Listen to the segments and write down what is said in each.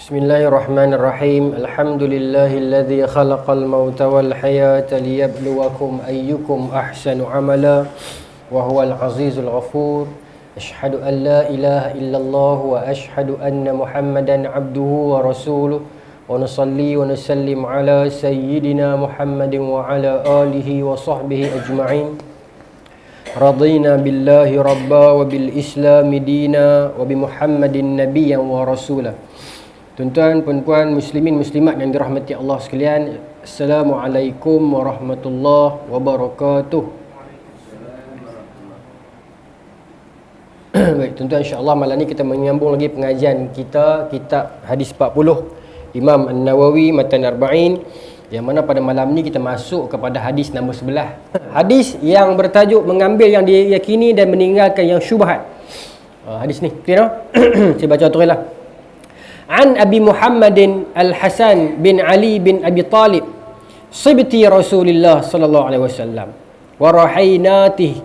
Bismillahirrahmanirrahim. Alhamdulillahilladzi khalaqal mauta wal hayata liyabluwakum ayyukum ahsanu amala wa huwal azizul ghafur. Asyhadu an la ilaha illallah wa asyhadu anna Muhammadan abduhu wa rasuluh. Wa nusalli wa nusallim ala sayyidina Muhammadin wa ala alihi wa sahbihi ajma'in. Radina billahi rabba wa bil islami dina wa bi Muhammadin nabiyyan wa rasulah. Tuan-tuan, puan-puan, muslimin, muslimat yang dirahmati Allah sekalian, Assalamualaikum warahmatullahi wabarakatuh. Baik, tuan-tuan, insya-Allah malam ni kita menyambung lagi pengajian kita kitab hadis 40 Imam An-Nawawi Matan Arba'in, yang mana pada malam ni kita masuk kepada hadis nombor 11. Hadis yang bertajuk mengambil yang diyakini dan meninggalkan yang syubhat. Hadis ni, clear? Saya baca teruslah. An Abi Muhammadin Al-Hasan bin Ali bin Abi Talib sibti Rasulullah sallallahu alaihi wasallam wa rahainatihi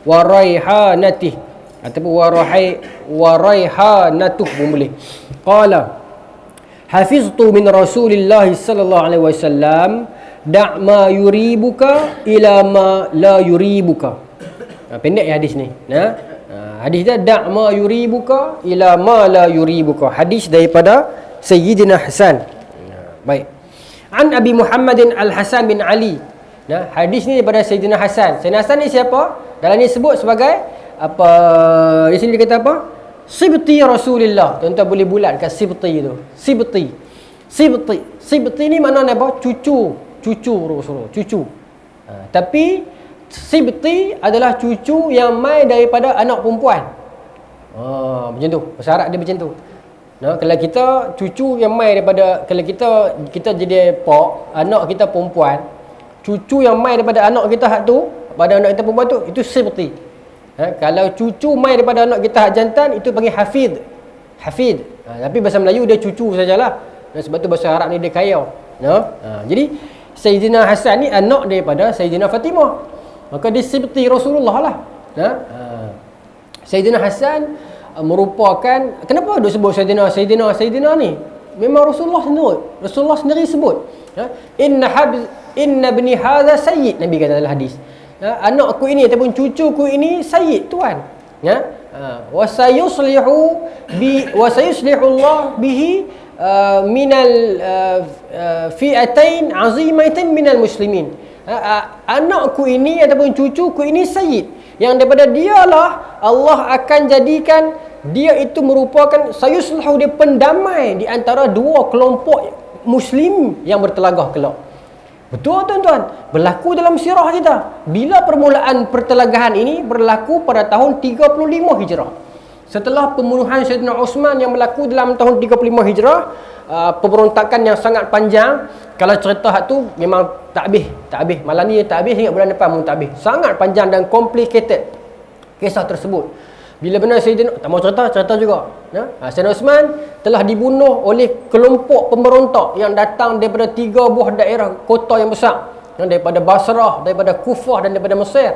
wa raihanatihi ataupun wa raihanatuh boleh. Qala hafiztu min Rasulillah sallallahu alaihi wasallam da' ma yuribuka ila ma la yuribuka. Pendek ya hadis ni. Hadis dia da' ma yuribuka ila ma la yuribuka. Hadis daripada Sayyidina Hasan. Baik. An Abi Muhammadin Al-Hasan bin Ali. Hadis ni daripada Sayyidina Hasan. Sayyidina Hasan ni siapa? Dalam ni sebut sebagai apa? Di sini dia kata apa? Sibti Rasulullah. Tuan-tuan boleh bulatkan sibti tu. Sibti ni maknanya apa? Cucu Rasulullah, cucu. Tapi sibti adalah cucu yang mai daripada anak perempuan. Macam tu. Bahasa Arab dia macam tu. Kalau kita cucu yang mai daripada, kalau kita jadi pak, anak kita perempuan, cucu yang mai daripada anak kita hak tu, pada anak kita perempuan tu, itu sibti. Kalau cucu mai daripada anak kita hak jantan, itu panggil hafid. Tapi bahasa Melayu dia cucu sajalah. Sebab tu bahasa Arab ni dia kayau. Jadi Sayyidina Hasan ni anak daripada Sayyidina Fatimah. Maka dia sibti Rasulullah lah. Sayyidina Hasan merupakan, kenapa dia sebut Sayyidina ni? Memang Rasulullah sendiri sebut. Inna ibni hadha sayyid, Nabi kata dalam hadis. Anakku ini ataupun cucuku ini sayyid, tuan. Wa sayuslihu Allah bihi minal fi'atain azimatain minal muslimin. Anakku ini ataupun cucuku ini sayyid, yang daripada dialah Allah akan jadikan dia itu merupakan sayuslihu, dia pendamai di antara dua kelompok muslim yang bertelagah kelak. Betul tuan-tuan, berlaku dalam sirah kita. Bila permulaan pertelagahan ini berlaku pada tahun 35 Hijrah. Setelah pembunuhan Sayyidina Osman yang berlaku dalam tahun 35 Hijrah, pemberontakan yang sangat panjang. Kalau cerita hak tu memang tak habis. Malam ni tak habis, hingga bulan depan pun tak habis. Sangat panjang dan complicated kisah tersebut. Bila benar Sayyidina, tak mau cerita juga. Sayyidina Osman telah dibunuh oleh kelompok pemberontak yang datang daripada 3 buah daerah kota yang besar. Daripada Basrah, daripada Kufah dan daripada Mesir.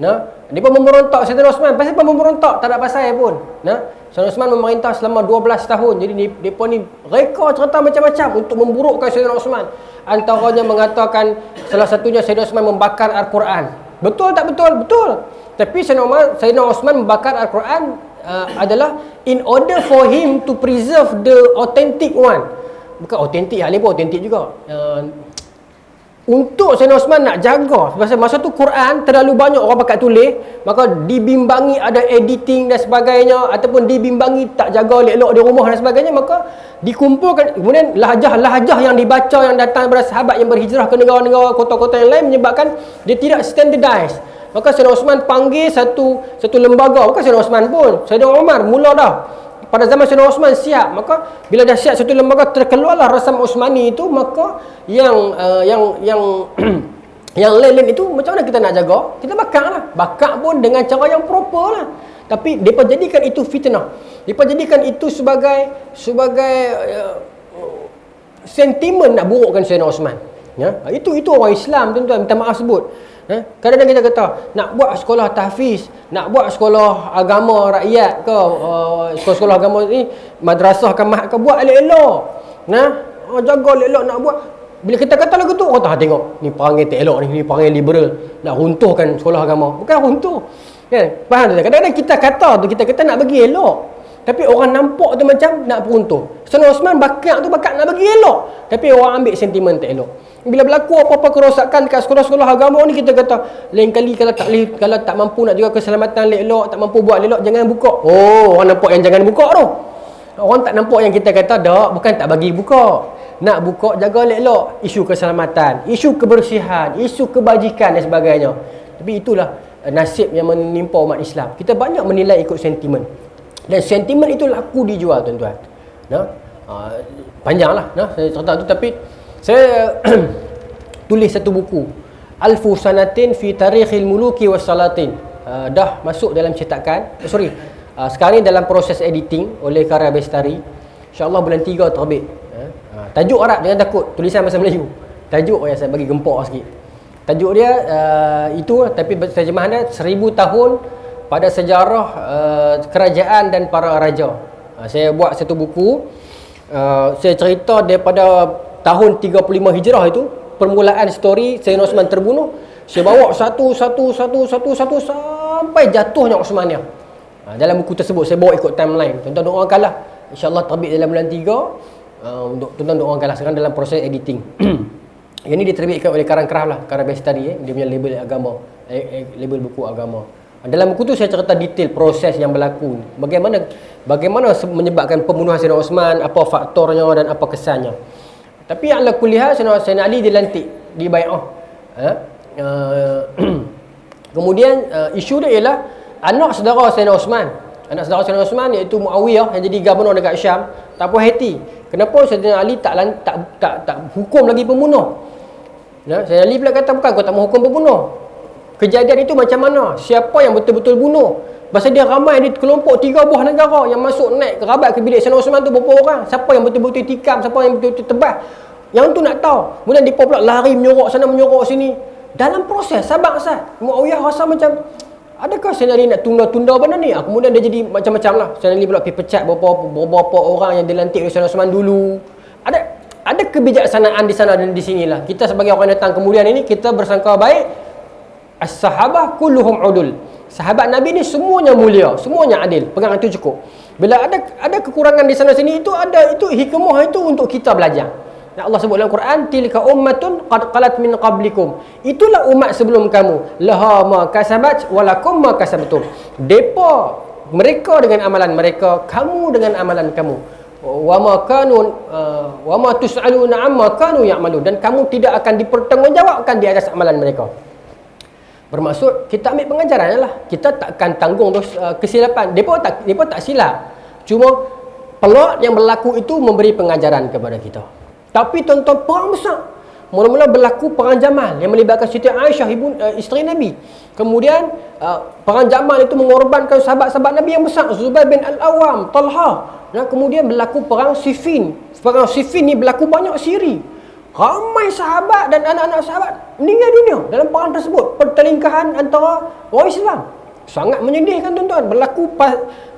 Mereka memberontak Sayyidina Osman. Pasal apa memberontak? Tak ada pasal pun. Sayyidina Osman memerintah selama 12 tahun. Jadi mereka ni reka cerita macam-macam untuk memburukkan Sayyidina Osman. Antaranya mengatakan, salah satunya Sayyidina Osman membakar Al-Quran. Betul tak betul? Betul. Tapi Sayyidina Osman membakar Al-Quran adalah in order for him to preserve the authentic one. Bukan authentic, hal ni pun authentic juga. Untuk Sayyidina Osman nak jaga, pasal masa tu Quran terlalu banyak orang pakat tulis, maka dibimbangi ada editing dan sebagainya, ataupun dibimbangi tak jaga elok-elok di rumah dan sebagainya, maka dikumpulkan. Kemudian lahjah yang dibaca yang datang daripada sahabat yang berhijrah ke negara-negara, kota-kota yang lain, menyebabkan dia tidak standardized. Maka Sayyidina Osman panggil satu lembaga. Bukan Sayyidina Osman pun, Sayyidina Umar mula dah. Pada zaman Sayyidina Osman siap, maka bila dah siap satu lembaga, terkeluarlah Rasam Osmani itu, maka yang lain-lain itu macam mana kita nak jaga? Kita bakar pun dengan cara yang proper lah. Tapi mereka jadikan itu fitnah. Mereka jadikan itu sebagai sentimen nak burukkan Sayyidina Osman. Itu orang Islam tuan-tuan, minta maaf sebut. Kadang-kadang kita kata nak buat sekolah tahfiz, nak buat sekolah agama rakyat ke, sekolah-sekolah agama ni, madrasah ke mahad ke, buat elok-elok. Jaga elok-elok nak buat. Bila kita kata lagu tu, orang tengok ni perangai tak elok ni perangai liberal, nak runtuhkan sekolah agama. Bukan runtuh. Kan? Faham tak? Kadang-kadang kita kata nak bagi elok, tapi orang nampak tu macam nak peruntuh. Sayyidina Osman bakat nak bagi elok, tapi orang ambil sentimen tak elok. Bila berlaku apa-apa kerosakan kat sekolah-sekolah agama ni, kita kata lain kali kalau tak mampu nak jaga keselamatan elok, tak mampu buat elok, jangan buka. Orang nampak yang jangan buka tu. Orang tak nampak yang kita kata dak, bukan tak bagi buka. Nak buka, jaga elok, isu keselamatan, isu kebersihan, isu kebajikan dan sebagainya. Tapi itulah nasib yang menimpa umat Islam. Kita banyak menilai ikut sentimen. Dan sentimen itu laku dijual, tuan-tuan. Panjanglah saya cerita tu, tapi saya tulis satu buku, Alfu Sanatin fi Tarikhil Muluki was Salatin. Dah masuk dalam cetakan. Sekarang ni dalam proses editing oleh Karya Bestari. InsyaAllah bulan 3 terbit. Tajuk Arab, jangan takut, tulisan bahasa Melayu. Tajuk yang saya bagi gempak sikit. Tajuk dia itu, tapi terjemahan dia 1000 tahun pada sejarah kerajaan dan para raja. Saya buat satu buku. Saya cerita daripada tahun 35 Hijrah itu, permulaan story Sayyidina Osman terbunuh. Saya bawa satu sampai jatuhnya Osmaniyah. Dalam buku tersebut saya bawa ikut timeline. Tuan-tuan doakanlah, insya-Allah terbit dalam bulan 3. Tuan-tuan doakanlah, sekarang dalam proses editing. Yang ni diterbitkan oleh Karangkraf lah, Karya Bestari, dia punya label agama, label buku agama. Dalam buku tu saya cerita detail proses yang berlaku. Bagaimana menyebabkan pembunuhan Sayyidina Osman, apa faktornya dan apa kesannya. Tapi yang ala kuliah, Sayyidina Ali dilantik di bai'ah. Kemudian isu dia ialah anak saudara Sayyidina Osman. Anak saudara Sayyidina Osman iaitu Muawiyah yang jadi gubernur dekat Syam, tak puas hati. Kenapa Sayyidina Ali tak hukum lagi pembunuh? Sayyidina Ali pula kata, bukan kau tak mau hukum pembunuh. Kejadian itu macam mana? Siapa yang betul-betul bunuh? Pasal dia ramai di kelompok 3 buah negara yang masuk naik kerabat ke bilik Sayyidina Osman tu berapa orang? Siapa yang betul-betul tikam, siapa yang betul-betul tebas? Yang tu nak tahu. Kemudian dia pula lari menyorok sana menyorok sini. Dalam proses sabar Muawiyah rasa macam, adakah Sayyidina Ali nak tunda-tunda benda ni? Kemudian dia jadi macam-macam lah. Sayyidina Ali pula pergi pecat beberapa orang yang dilantik oleh Sayyidina Osman dulu. Ada kebijaksanaan di sana dan di sinilah. Kita sebagai orang yang datang kemudian ini, kita bersangka baik. As-sahabah kulluhum udul. Sahabat Nabi ni semuanya mulia, semuanya adil. Pegang itu cukup. Bila ada kekurangan di sana sini, itu hikmah itu untuk kita belajar. Allah sebut dalam Quran, tilka ummatun qad qalat min qablikum. Itulah umat sebelum kamu. Laha ma kasabat walakum ma kasabtum. Mereka dengan amalan mereka, kamu dengan amalan kamu. Wa ma tus'aluna amma kanu ya'malun. Dan kamu tidak akan dipertanggungjawabkan di atas amalan mereka. Bermaksud kita ambil pengajaran lah. Kita takkan tanggung kesilapan. Depa tak silap. Cuma pelak yang berlaku itu memberi pengajaran kepada kita. Tapi tuan-tuan, perang besar. Mula-mula berlaku perang Jamal yang melibatkan Siti Aisyah, isteri Nabi. Kemudian perang Jamal itu mengorbankan sahabat-sahabat Nabi yang besar, Zubair bin Al-Awwam, Talha. Kemudian berlaku perang Siffin. Perang Siffin ni berlaku banyak siri. Ramai sahabat dan anak-anak sahabat meninggal dunia dalam perang tersebut. Pertelingkahan antara orang Islam. Sangat menyedihkan, tuan-tuan. Berlaku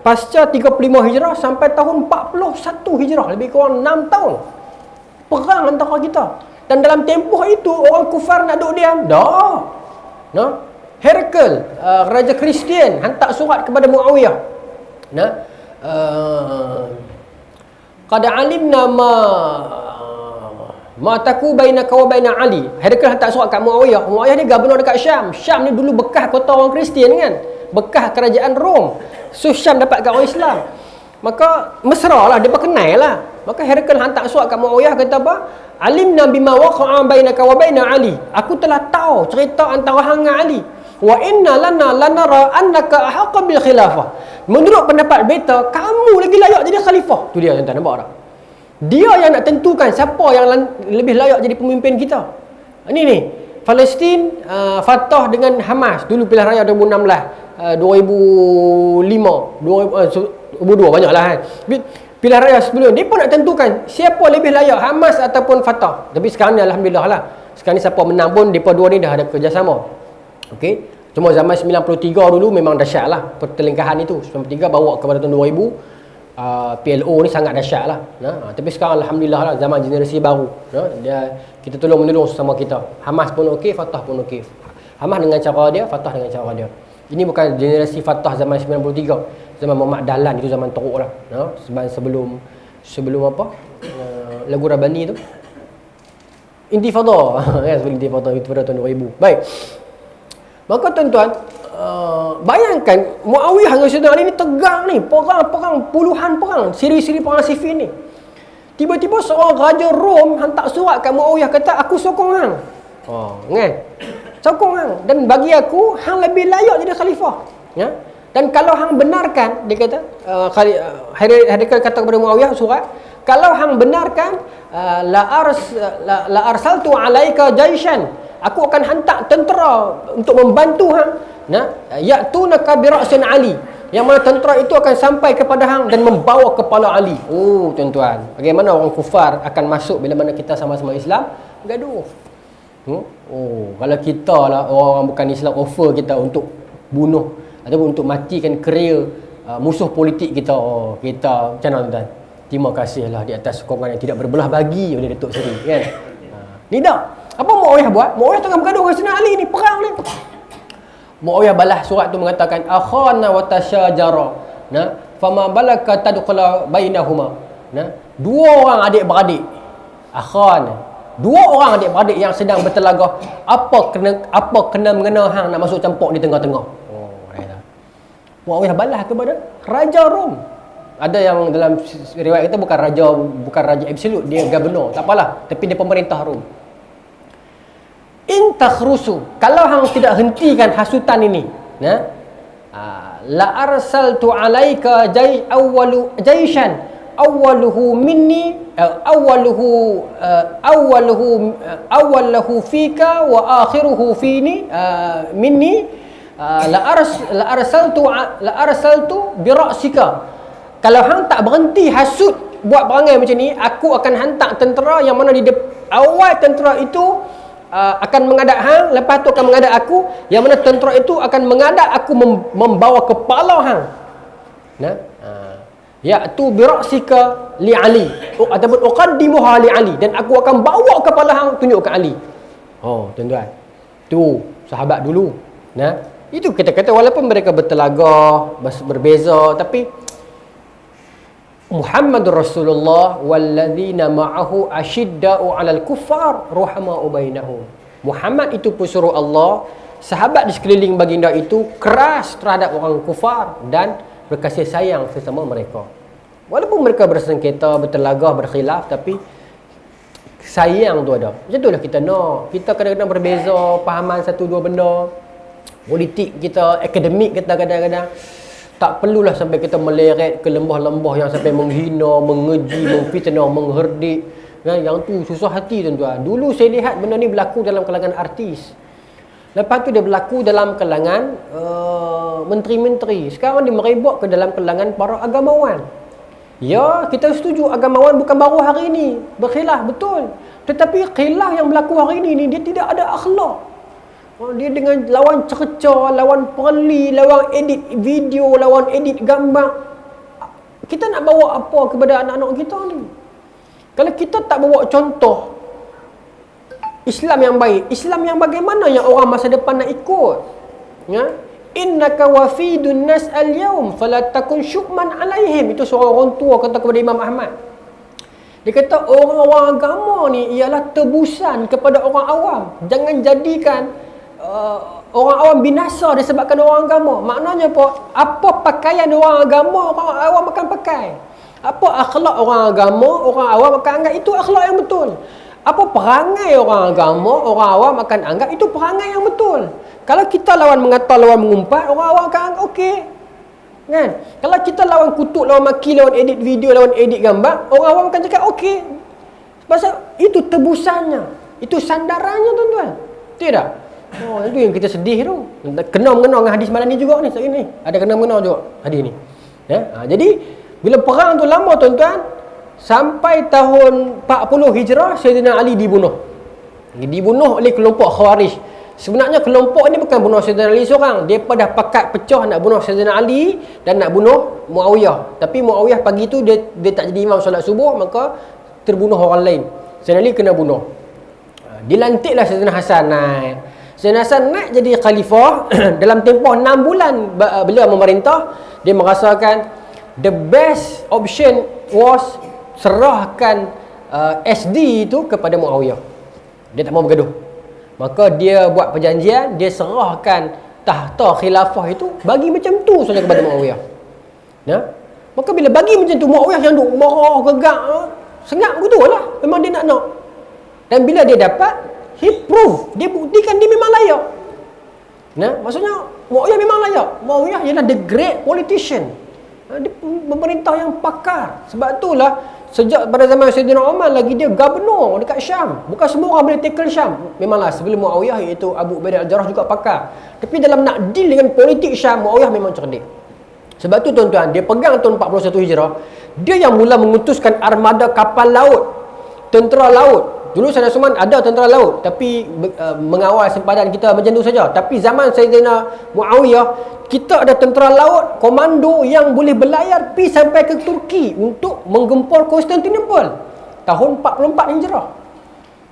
pasca 35 Hijrah sampai tahun 41 Hijrah. Lebih kurang 6 tahun. Perang antara kita. Dan dalam tempoh itu, orang kufar nak duduk diam? Dah. Herakl, Raja Kristian, hantar surat kepada Muawiyah. Qad alimna ma taku bainaka wa baina Ali. Herakl hantar surat kat Muawiyah. Muawiyah ni gubernur dekat Syam. Syam ni dulu bekas kota orang Kristian kan, bekas kerajaan Rom. So Syam dapat kat orang Islam. Maka mesra lah, dia kenal lah. Maka Herakl hantar surat kat Muawiyah, kata apa? Alimna bima waqa'a bainaka wa baina Ali. Aku telah tahu cerita antara hang dengan Ali. Wa inna lanara annaka ahaqqa bil khilafah. Menurut pendapat beta, kamu lagi layak jadi khalifah. Tu dia, tuan-tuan, nampak tak? Dia yang nak tentukan siapa yang lebih layak jadi pemimpin kita. Ini Palestin, Fatah dengan Hamas dulu pilihan raya 2016, 2005, 2002 banyaklah kan. Pilihan raya sebelum dia pun nak tentukan siapa lebih layak, Hamas ataupun Fatah. Tapi sekarang ni alhamdulillah lah. Sekarang ni siapa menang pun depa dua ni dah ada kerjasama. Okey. Cuma zaman 93 dulu memang dahsyat lah pertelingkahan itu. 93 bawa kepada tahun 2000. PLO ni sangat dahsyat lah. Tapi sekarang alhamdulillah lah, zaman generasi baru. Kita tolong menolong sesama kita. Hamas pun okey, Fatah pun okey. Hamas dengan cara dia, Fatah dengan cara dia. Ini bukan generasi Fatah zaman 93. Zaman Muhammad Dahlan itu zaman teruk lah. Sebelum apa? Lagu Rabani tu. Intifada. Sebelum Intifada itu pada tahun 2000. Baik. Maka tuan-tuan, bayangkan Muawiyah dengan Sayyidina Ali ni tegang ni, perang puluhan perang, siri-siri perang Siffin ni. Tiba-tiba seorang raja Rom hantar surat kat Muawiyah kata, aku sokong hang. Kan? Sokong hang, dan bagi aku hang lebih layak jadi khalifah. Ya? Dan kalau hang benarkan, dia kata, Heraklius kata kepada Muawiyah surat, kalau hang benarkan, la arsaltu alaika jaishan, aku akan hantar tentera untuk membantu hang, ya'tunaka bi ra'sin Ali, yang mana tentera itu akan sampai kepada hang dan membawa kepala Ali. Oh tuan-tuan, bagaimana orang kufar akan masuk bila mana kita sama-sama Islam gaduh. Kalau kita lah orang bukan Islam offer kita untuk bunuh ataupun untuk matikan kerja musuh politik kita, kita macam mana tuan? Terima kasihlah di atas sokongan yang tidak berbelah bagi oleh Datuk Seri, kan? Ni dah. Apa Muawiyah buat? Muawiyah tengah bergaduh dengan Sayyidina Ali ni, perang ni. Muawiyah balas surat tu mengatakan, akhana wa tasyajara, fama balaka tadkhula bainahuma. Dua orang adik-beradik, akhan, dua orang adik-beradik yang sedang bertelagah, apa kena mengena hang nak masuk campur di tengah-tengah. Muawiyah balas kepada Raja Rom. Ada yang dalam riwayat kita bukan raja absolut, dia gubernur, tak apalah, tapi dia pemerintah Rom. In takhrusu, kalau hang tidak hentikan hasutan ini, la arsaltu alaika jaishan awwaluhu minni awwaluhu fika wa akhiruhu fini minni, la arsaltu bi ra'sika. Kalau hang tak berhenti hasut buat perangai macam ni, aku akan hantar tentera yang mana di awal tentera itu akan mengadap hang, lepas tu akan mengadap aku, yang mana tentera itu akan mengadap aku membawa kepala hang. Ya'tu bi ra'sika li Ali, ataupun uqaddimuha li Ali, dan aku akan bawa kepala hang tunjuk ke Ali. Tuan-tuan, tu sahabat dulu. Itu kita kata walaupun mereka bertelagah, berbeza, tapi Muhammadur Rasulullah walladzina ma'ahu asyidda'u 'alal kuffar ruhama'u bainahum. Muhammad itu pesuruh Allah, sahabat di sekeliling baginda itu keras terhadap orang kufar dan berkasih sayang sesama mereka. Walaupun mereka bersengketa, bertelagah, berkhilaf, tapi sayang tu ada. Macam itulah kita nak. Kita kadang-kadang berbeza pahaman satu dua benda. Politik kita, akademik kita kadang-kadang tak perlulah sampai kita meleret ke lembah-lembah yang sampai menghina, mengeji, memfitnah, mengherdik. Yang tu susah hati tuan-tuan. Dulu saya lihat benda ni berlaku dalam kalangan artis. Lepas tu dia berlaku dalam kalangan menteri-menteri. Sekarang dia merebak ke dalam kalangan para agamawan. Ya, kita setuju agamawan bukan baru hari ini berkhilaf, betul. Tetapi khilaf yang berlaku hari ini dia tidak ada akhlak. Dia dengan lawan cerca, lawan perli, lawan edit video, lawan edit gambar. Kita nak bawa apa kepada anak-anak kita ni? Kalau kita tak bawa contoh Islam yang baik, Islam yang bagaimana yang orang masa depan nak ikut? Innaka wafidun nas al-yawm fala takun syukman alaihim. Itu seorang orang tua kata kepada Imam Ahmad. Dia kata orang-orang agama ni ialah tebusan kepada orang awam. Jangan jadikan orang awam binasa disebabkan orang agama. Maknanya apa pakaian orang agama, orang awam akan pakai. Apa akhlak orang agama, orang awam akan anggap itu akhlak yang betul. Apa perangai orang agama, orang awam akan anggap itu perangai yang betul. Kalau kita lawan mengata, lawan mengumpat, orang awam akan anggap okey, kan? Kalau kita lawan kutuk, lawan maki, lawan edit video, lawan edit gambar, orang awam akan cakap okey. Pasal itu tebusannya, itu sandarannya tuan-tuan. Tidak? Itu yang kita sedih tu. Kena-mengena dengan hadis malam ni juga ni, hari ni. Ada kena-mengena juga hadis ni. Jadi bila perang tu lama tuan-tuan, sampai tahun 40 Hijrah, Sayyidina Ali dibunuh. Dibunuh oleh kelompok Khawarij. Sebenarnya kelompok ni bukan bunuh Sayyidina Ali seorang. Depa dah pakat pecah nak bunuh Sayyidina Ali dan nak bunuh Muawiyah. Tapi Muawiyah pagi tu dia tak jadi imam solat subuh, maka terbunuh orang lain. Sayyidina Ali kena bunuh. Dilantiklah Sayyidina Hasan naik. Sayyidina Hasan naik jadi khalifah. Dalam tempoh 6 bulan beliau memerintah, dia merasakan the best option was serahkan SD itu kepada Muawiyah. Dia tak mau bergaduh. Maka dia buat perjanjian, dia serahkan tahta khilafah itu bagi macam tu saja kepada Muawiyah. Ya? Maka bila bagi macam tu, Muawiyah yang duk marah, gegak, sengak begitu lah. Memang dia nak. Dan bila dia dapat, he prove, dia buktikan dia memang layak. Nah, maksudnya Muawiyah memang layak. Muawiyah ialah the great politician. Dia pemerintah yang pakar. Sebab itulah sejak pada zaman Sayyidina Umar lagi dia gubernur dekat Syam. Bukan semua orang boleh tackle Syam. Memanglah sebelum Muawiyah iaitu Abu Ubaidah Al-Jarrah juga pakar. Tapi dalam nak deal dengan politik Syam, Muawiyah memang cerdik. Sebab tu tuan-tuan, dia pegang tahun 41 Hijrah. Dia yang mula mengutuskan armada kapal laut, tentera laut. Dulu Sayyidina Osman ada tentera laut, tapi mengawal sempadan kita macam tu saja. Tapi zaman Sayyidina Muawiyah, kita ada tentera laut, komando yang boleh berlayar pergi sampai ke Turki untuk menggempur Konstantinopel tahun 44 Hijrah.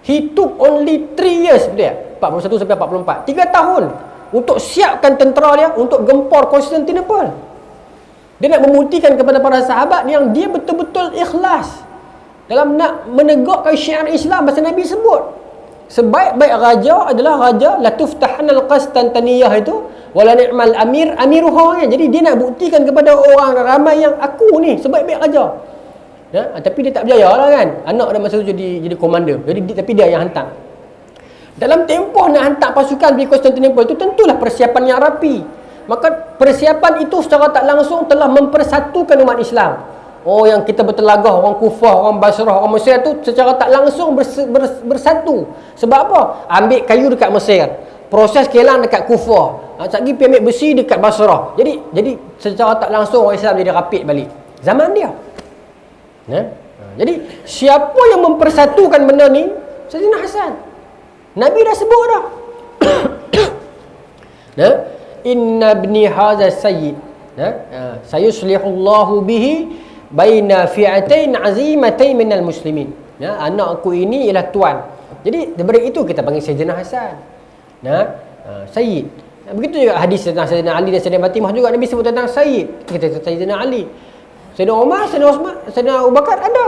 He took only 3 years dia, 41 sampai 44, 3 tahun untuk siapkan tentera dia untuk gempur Konstantinopel. Dia nak membuktikan kepada para sahabat yang dia betul-betul ikhlas dalam nak menegakkan syiar Islam. Pasal Nabi sebut sebaik-baik raja adalah raja la tuftahan al-Qastantaniyah itu wala ni'mal amir amiruha. Jadi dia nak buktikan kepada orang ramai yang aku ni sebaik-baik raja. Ya, tapi dia tak berjaya lah kan. Anak dia masa tu jadi komander. Tapi dia yang hantar. Dalam tempoh nak hantar pasukan pergi Konstantinopel tu tentulah persiapan yang rapi. Maka persiapan itu secara tak langsung telah mempersatukan umat Islam. Oh, yang kita bertelagah, orang Kufah, orang Basrah, orang Mesir tu secara tak langsung bersatu. Sebab apa? Ambil kayu dekat Mesir, proses kilang dekat Kufah, lagi pergi ambil besi dekat Basrah. Jadi secara tak langsung orang Islam jadi rapid balik. Zaman dia. Jadi siapa yang mempersatukan benda ni? Sayyidina Hasan. Nabi dah sebut dah. Inna ibni hadha sayyid. Sayuslihullahu bihi baina fi'atain azimatain minal muslimin. Anak aku ini ialah tuan. Jadi daripada itu kita panggil Sayyidina Hasan. Sayyid. Begitu juga hadis tentang Sayyidina Ali dan Sayyidina Fatimah juga Nabi sebut tentang Sayyid. Kita kata Sayyidina Ali. Sayyidina Umar, Sayyidina Osman, Sayyidina Abu Bakar ada.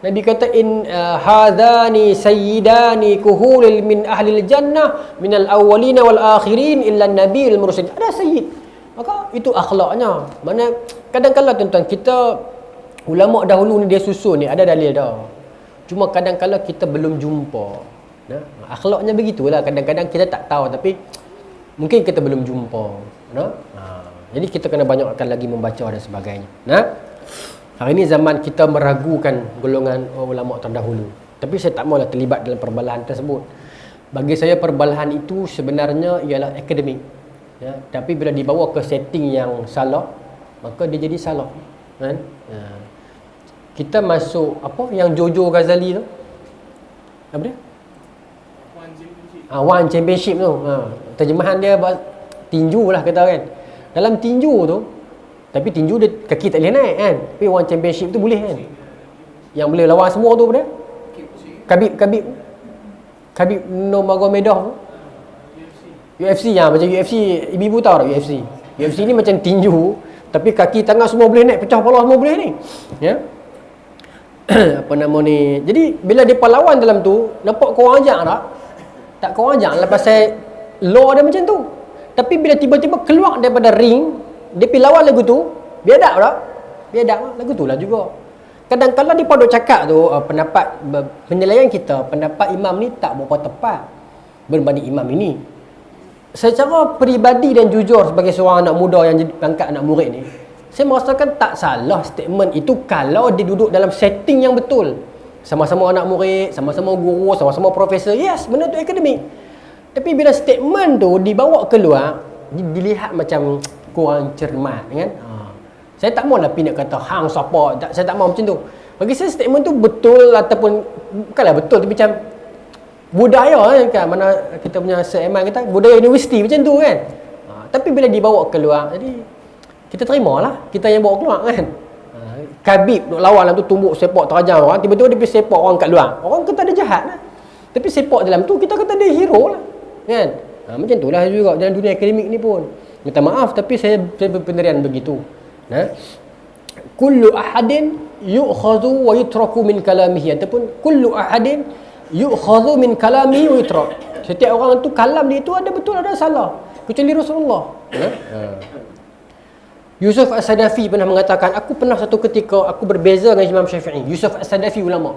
Nabi kata in hadhani sayyidani kuhulil min ahlil jannah minal awwalina wal akhirin illa an-nabiyil mursalin. Ada sayyid. Maka itu akhlaknya. Mana kadang-kadang tuan-tuan, kita ulama dahulu ni dia susun ni ada dalil dah. Cuma kadang-kadang kita belum jumpa. Akhlaknya begitulah, kadang-kadang kita tak tahu tapi mungkin kita belum jumpa. Jadi kita kena banyakkan lagi membaca dan sebagainya. Hari ini zaman kita meragukan golongan ulama terdahulu. Tapi saya tak maulah terlibat dalam perbalahan tersebut. Bagi saya perbalahan itu sebenarnya ialah akademik. Tapi bila dibawa ke setting yang salah, maka dia jadi salah. Kan? Kita masuk apa yang Jojo Ghazali tu? Apa dia? One Championship tu. Terjemahan dia tinju lah kata kan. Dalam tinju tu, tapi tinju dia kaki tak boleh naik kan. Tapi One Championship tu boleh kan. Yang boleh lawan semua tu apa dia? Khabib Nurmagomedov tu. UFC macam UFC, ibu-ibu tahu tak UFC? UFC ni macam tinju tapi kaki tangan semua boleh naik, pecah kepala semua boleh ni. Ya. Apa nama ni? Jadi bila dia lawan dalam tu, nampak kau orang ajak tak? Tak kau orang ajak lepas saya law dia macam tu. Tapi bila tiba-tiba keluar daripada ring, dia pergi lawan lagu tu, biadab tak? Biadab lagu tu lah juga. Kadang-kadang dia pada cakap tu pendapat penilaian kita, pendapat imam ni tak berapa tepat berbanding imam ini. Secara peribadi dan jujur sebagai seorang anak muda yang jadi angkat anak murid ni, saya merasakan tak salah statement itu kalau dia duduk dalam setting yang betul. Sama-sama anak murid, sama-sama guru, sama-sama profesor. Yes, benda tu akademik. Tapi bila statement tu dibawa keluar, dilihat macam kurang cermat kan. Saya tak maulah pergi nak kata hang siapa, saya tak mau macam tu. Bagi saya statement tu betul ataupun bukanlah betul tapi macam budaya kan, mana kita punya seiman kita budaya universiti macam tu kan. Tapi bila dibawa keluar, jadi kita terimalah, kita yang bawa keluar kan. Khabib duk lawan dalam tu, tumbuk sepak terajang orang, tiba-tiba dia pergi sepak orang kat luar. Orang kata dia jahat lah, tapi sepak dalam tu kita kata dia hero lah kan. Macam tu lah juga dalam dunia akademik ni pun. Minta maaf tapi saya berpendirian begitu. Kullu ahadin yu'khadhu wa yutraku min kalamihi, ataupun kullu ahadin yu'khadhu min kalamihi wa yutrak. Setiap orang tu kalam dia tu ada betul ada salah, kecuali Rasulullah. Yusuf As-Sadafi pernah mengatakan, aku pernah satu ketika aku berbeza dengan Imam Syafi'i. Yusuf As-Sadafi ulama,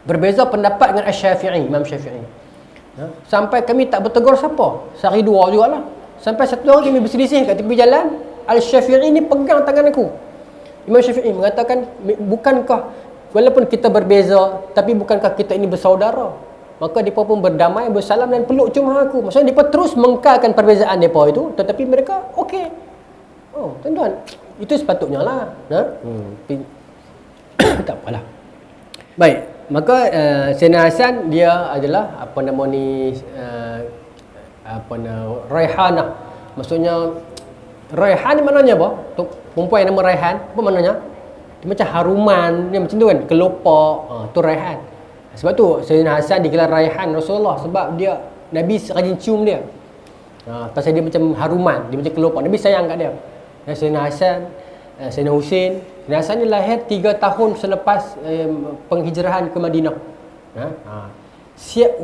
berbeza pendapat dengan Asy-Syafi'i, Imam Syafi'i. Sampai kami tak bertegur siapa, sehari dua jugalah. Sampai satu hari kami berselisih kat tepi jalan, Al-Syafi'i ni pegang tangan aku. Imam Syafi'i mengatakan, bukankah walaupun kita berbeza, tapi bukankah kita ini bersaudara? Maka mereka pun berdamai, bersalam dan peluk cium aku. Maksudnya mereka terus mengkalkan perbezaan mereka itu, tetapi mereka okey. Oh, tuan-tuan, itu sepatutnya lah. Tak apalah. Baik, maka Sayyidina Hasan dia adalah apa nama ni, Raihanah. Maksudnya Raihan ni maknanya apa? Untuk perempuan yang nama Raihan, apa maknanya? Dia macam haruman, dia macam tu kan, kelopak. Tu Raihan. Sebab tu Sayyidina Hasan digelar Raihan Rasulullah, sebab dia Nabi rajin cium dia. Pasal dia macam haruman, dia macam kelopak. Nabi sayang kat dia. Sayyidina Hasan, Sayyidina Husin. Sayyidina Hasan ni lahir 3 tahun selepas penghijrahan ke Madinah.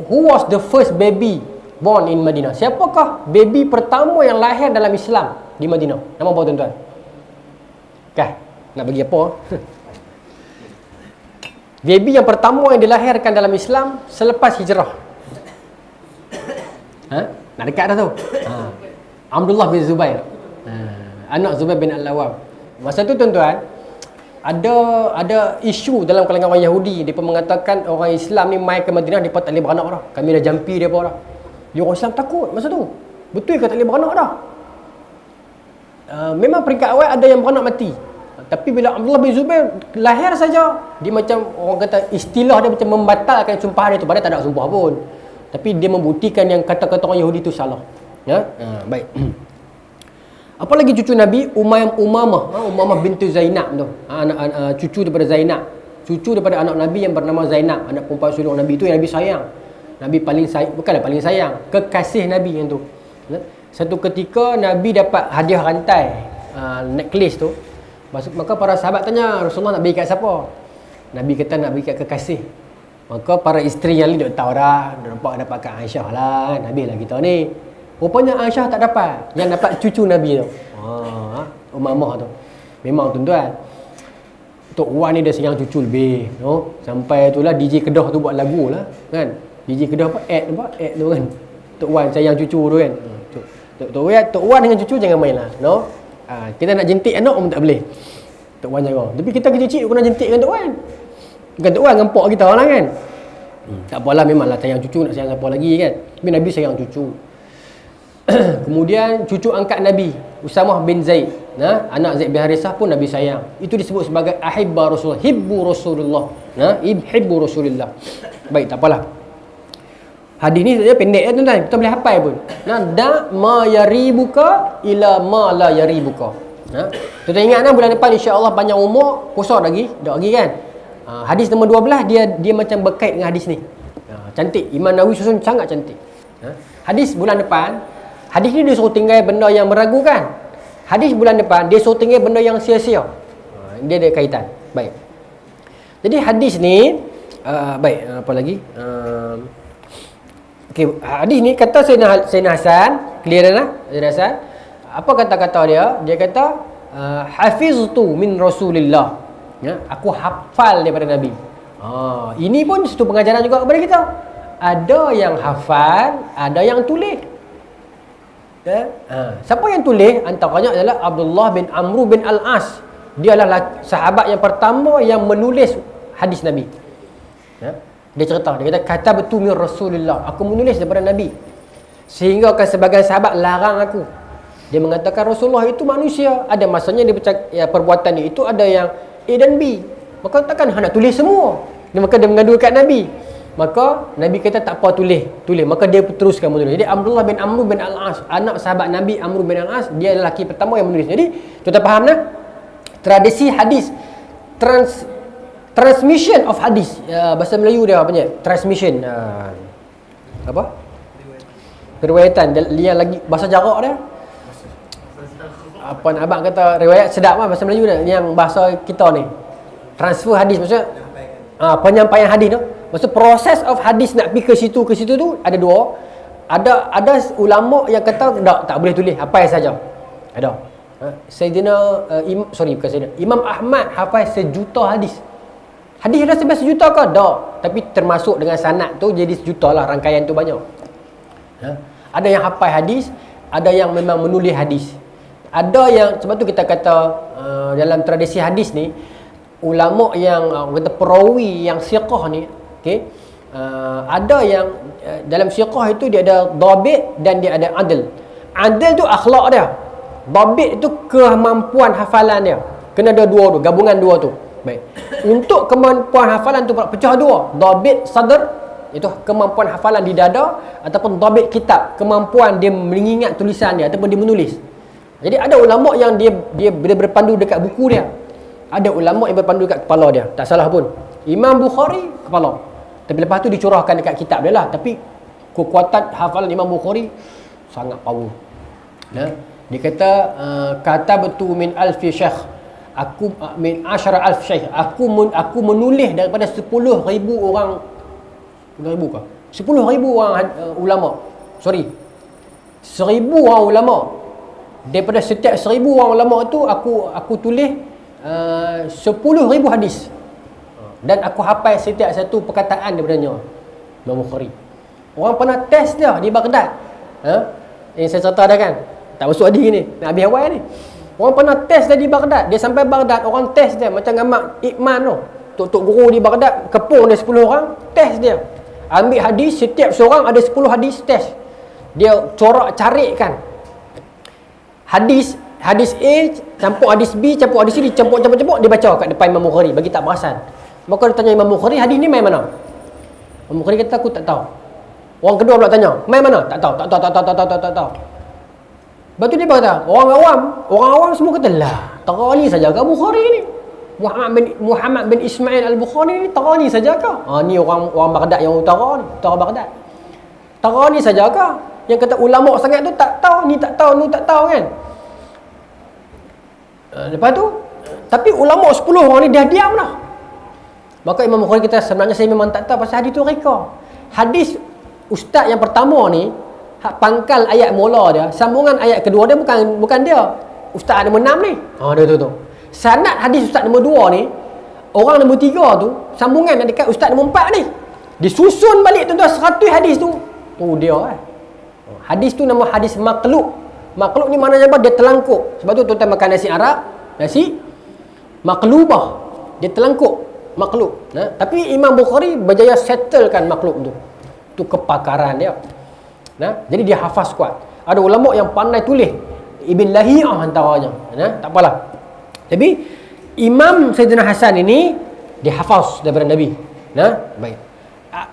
Who was the first baby born in Madinah? Siapakah baby pertama yang lahir dalam Islam di Madinah? Nama apa tuan-tuan? Nak bagi apa? Baby yang pertama yang dilahirkan dalam Islam selepas hijrah. Nak dekat dah tu. Abdullah bin Zubair. Anak Zubair bin Al-Awwam. Masa tu tuan-tuan, ada isu dalam kalangan orang Yahudi. Mereka mengatakan orang Islam ni mai ke Madinah, mereka tak boleh beranak dah. Kami dah jampi mereka dah. Dia orang Islam takut masa tu. Betul ke tak boleh beranak dah? Memang peringkat awal ada yang beranak mati. Tapi bila Abdullah bin Zubair lahir saja, dia macam orang kata, istilah dia macam membatalkan sumpahan dia tu. Padahal tak ada sumpah pun, tapi dia membuktikan yang kata-kata orang Yahudi tu salah. Baik. Apalagi cucu Nabi, Umamah bintu Zainab tu, cucu daripada Zainab, cucu daripada anak Nabi yang bernama Zainab, anak perempuan sulung Nabi tu yang Nabi sayang. Nabi paling sayang, bukanlah paling sayang, kekasih Nabi yang tu. Satu ketika Nabi dapat hadiah rantai, necklace tu. Maka para sahabat tanya, Rasulullah nak bagi kat siapa? Nabi kata nak bagi kat kekasih. Maka para isteri yang lain duk tahu dah, dapat kat Aisyah lah kan. Nabi lah kita ni. Rupanya Aisyah tak dapat. Yang dapat cucu Nabi tu, Umamah tu. Memang tuan-tuan, Tok Wan ni dia sayang cucu lebih, sampai itulah DJ Kedah tu buat lagu lah kan. DJ Kedah ad tu kan, Tok Wan sayang cucu tu kan. Tok Wan dengan cucu jangan main lah, kita nak jentik anak pun tak boleh, Tok Wan jaga. Tapi kita kecil-kecil pun nak jentik dengan Tok Wan. Bukan Tok Wan dengan Pok kita lah kan. Tak apalah, memanglah sayang cucu, nak sayang siapa lagi kan. Tapi Nabi sayang cucu. Kemudian cucu angkat Nabi, Usamah bin Zaid, anak Zaid bin Harisah pun Nabi sayang. Itu disebut sebagai ahibba Rasulullah, hibbu Rasulullah, hibbu Rasulullah. Baik, tak apalah. Hadis ni sebenarnya pendek ya tuan-tuan, kita boleh hafal pun. Da ma yaribuka ila ma la yaribuka. Tuan-tuan ingat bulan depan insya-Allah panjang umur, puasa lagi, dak lagi kan. Hadis nombor 12 dia macam berkait dengan hadis ni. Cantik, Imam Nawawi susun sangat cantik. Hadis bulan depan, hadis ni dia suruh tinggal benda yang meragukan. Hadis bulan depan dia suruh tinggal benda yang sia-sia. Dia ada kaitan. Baik. Jadi hadis ni baik, apa lagi? Okey, hadis ni kata Sayyidina Hasan, clear dah Sayyidina Hasan. Apa kata-kata dia? Dia kata hafiztu min Rasulillah. Aku hafal daripada Nabi. Ini pun satu pengajaran juga kepada kita. Ada yang hafal, ada yang tulis. Siapa yang tulis? Antaranya adalah Abdullah bin Amr bin Al-As. Dia adalah sahabat yang pertama yang menulis hadis Nabi. Dia cerita, dia kata katabtu min Rasulillah, aku menulis daripada Nabi. Sehingga sebagian sahabat larang aku. Dia mengatakan Rasulullah itu manusia. Ada masanya dia perbuatan dia itu ada yang A dan B. Maka takkan nak tulis semua. Maka dia mengadu kat Nabi. Maka Nabi kata tak apa, tulis. Maka dia teruskan menulis. Jadi Abdullah bin Amr bin Al-As, anak sahabat Nabi Amr bin Al-As, dia adalah lelaki pertama yang menulis. Jadi kita faham dah, tradisi hadis, transmission of hadis, bahasa Melayu dia apa ni? Transmission, apa? Periwayatan yang lagi bahasa jarak dia. Apa nak abang kata riwayat sedap lah bahasa Melayu dia, yang bahasa kita ni. Transfer hadis maksudnya penyampaian hadis tu. Maksud proses of hadis nak pergi ke situ tu ada dua. Ada ulama yang kata tak boleh tulis, hafal saja. Ada. Sayyidina Imam Ahmad hafal 1 juta hadis. Hadis ada sampai 1 juta ke? Tak. Tapi termasuk dengan sanad tu jadi 1 juta lah, rangkaian tu banyak. Ada yang hafal hadis, ada yang memang menulis hadis. Ada yang, sebab tu kita kata dalam tradisi hadis ni, ulama yang kata perawi yang siqah ni, okey, ada yang dalam siqah itu dia ada dhabit dan dia ada adl. Adl tu akhlak dia. Dhabit itu kemampuan hafalan dia. Kena ada dua tu, gabungan dua tu. Baik. Untuk kemampuan hafalan tu pecah dua. Dhabit sadr, itu kemampuan hafalan di dada, ataupun dhabit kitab, kemampuan dia mengingat tulisan dia ataupun dia menulis. Jadi ada ulama yang dia berpandu dekat buku dia. Ada ulama yang berpandu dekat kepala dia. Tak salah pun. Imam Bukhari kepala. Tapi lepas tu dicurahkan dekat kitab dia lah. Tapi kekuatan hafalan Imam Bukhari sangat power. Dia kata katabtu min alfi syekh. Aku min asyara alf syekh. Aku menulis daripada 10,000 orang. 10,000 ke? 10,000 orang ulama. 1,000 orang ulama. Daripada setiap 1,000 orang ulama tu aku tulis 10,000 hadis. Dan aku hafal setiap satu perkataan daripadanya. Imam Bukhari. Orang pernah test dia di Baghdad. Yang saya cerita dah kan. Tak masuk hadis ni. Nak habis awal ni. Orang pernah test dia di Baghdad. Dia sampai Baghdad, orang test dia macam ngamak Iqman tu. Tok-tok guru di Baghdad kepung dia 10 orang, test dia. Ambil hadis, setiap seorang ada 10 hadis, test. Dia corak carikkan. Hadis A campur hadis B, campur hadis C, campur dia baca kat depan Imam Bukhari bagi tak perasan. Maka dia tanya Imam Bukhari, hadis ni main mana? Imam Bukhari kata aku tak tahu. Orang kedua pula tanya, main mana? Tak tahu. Lepas tu dia kata, orang awam semua kata, lah, tarani saja ke Bukhari ni? Muhammad bin Ismail al-Bukhari ni tarani saja ke? Ni orang Baghdad yang utara Baghdad. Tarani saja ke? Yang kata ulama sangat tu tak tahu, ni tak tahu, ni tak tahu kan. Lepas tu, tapi ulama 10 orang ni dah diam dah. Maka Imam Bukhari kata, sebenarnya saya memang tak tahu pasal hadis tu reka. Hadis ustaz yang pertama ni, pangkal ayat mula dia, sambungan ayat kedua dia bukan dia. Ustaz nombor 6 ni. Dia tu. Sanad hadis ustaz nombor 2 ni, orang nombor 3 tu, sambungan dekat ustaz nombor 4 ni. Disusun balik tuan-tuan 100 hadis tu. Tu dia Hadis tu nama hadis makhluk. Makhluk ni maknanya apa? Dia terlangkup. Sebab tu tuan-tuan makan nasi Arab, nasi maklubah. Dia terlangkup, makhluk. Tapi Imam Bukhari berjaya settlekan makhluk tu. Tu kepakaran dia. Jadi dia hafaz kuat. Ada ulama yang pandai tulis. Ibn Lahiyah antaranya. Tak apalah. Tapi Imam Sayyidina Hasan ini dia hafaz daripada Nabi. Baik.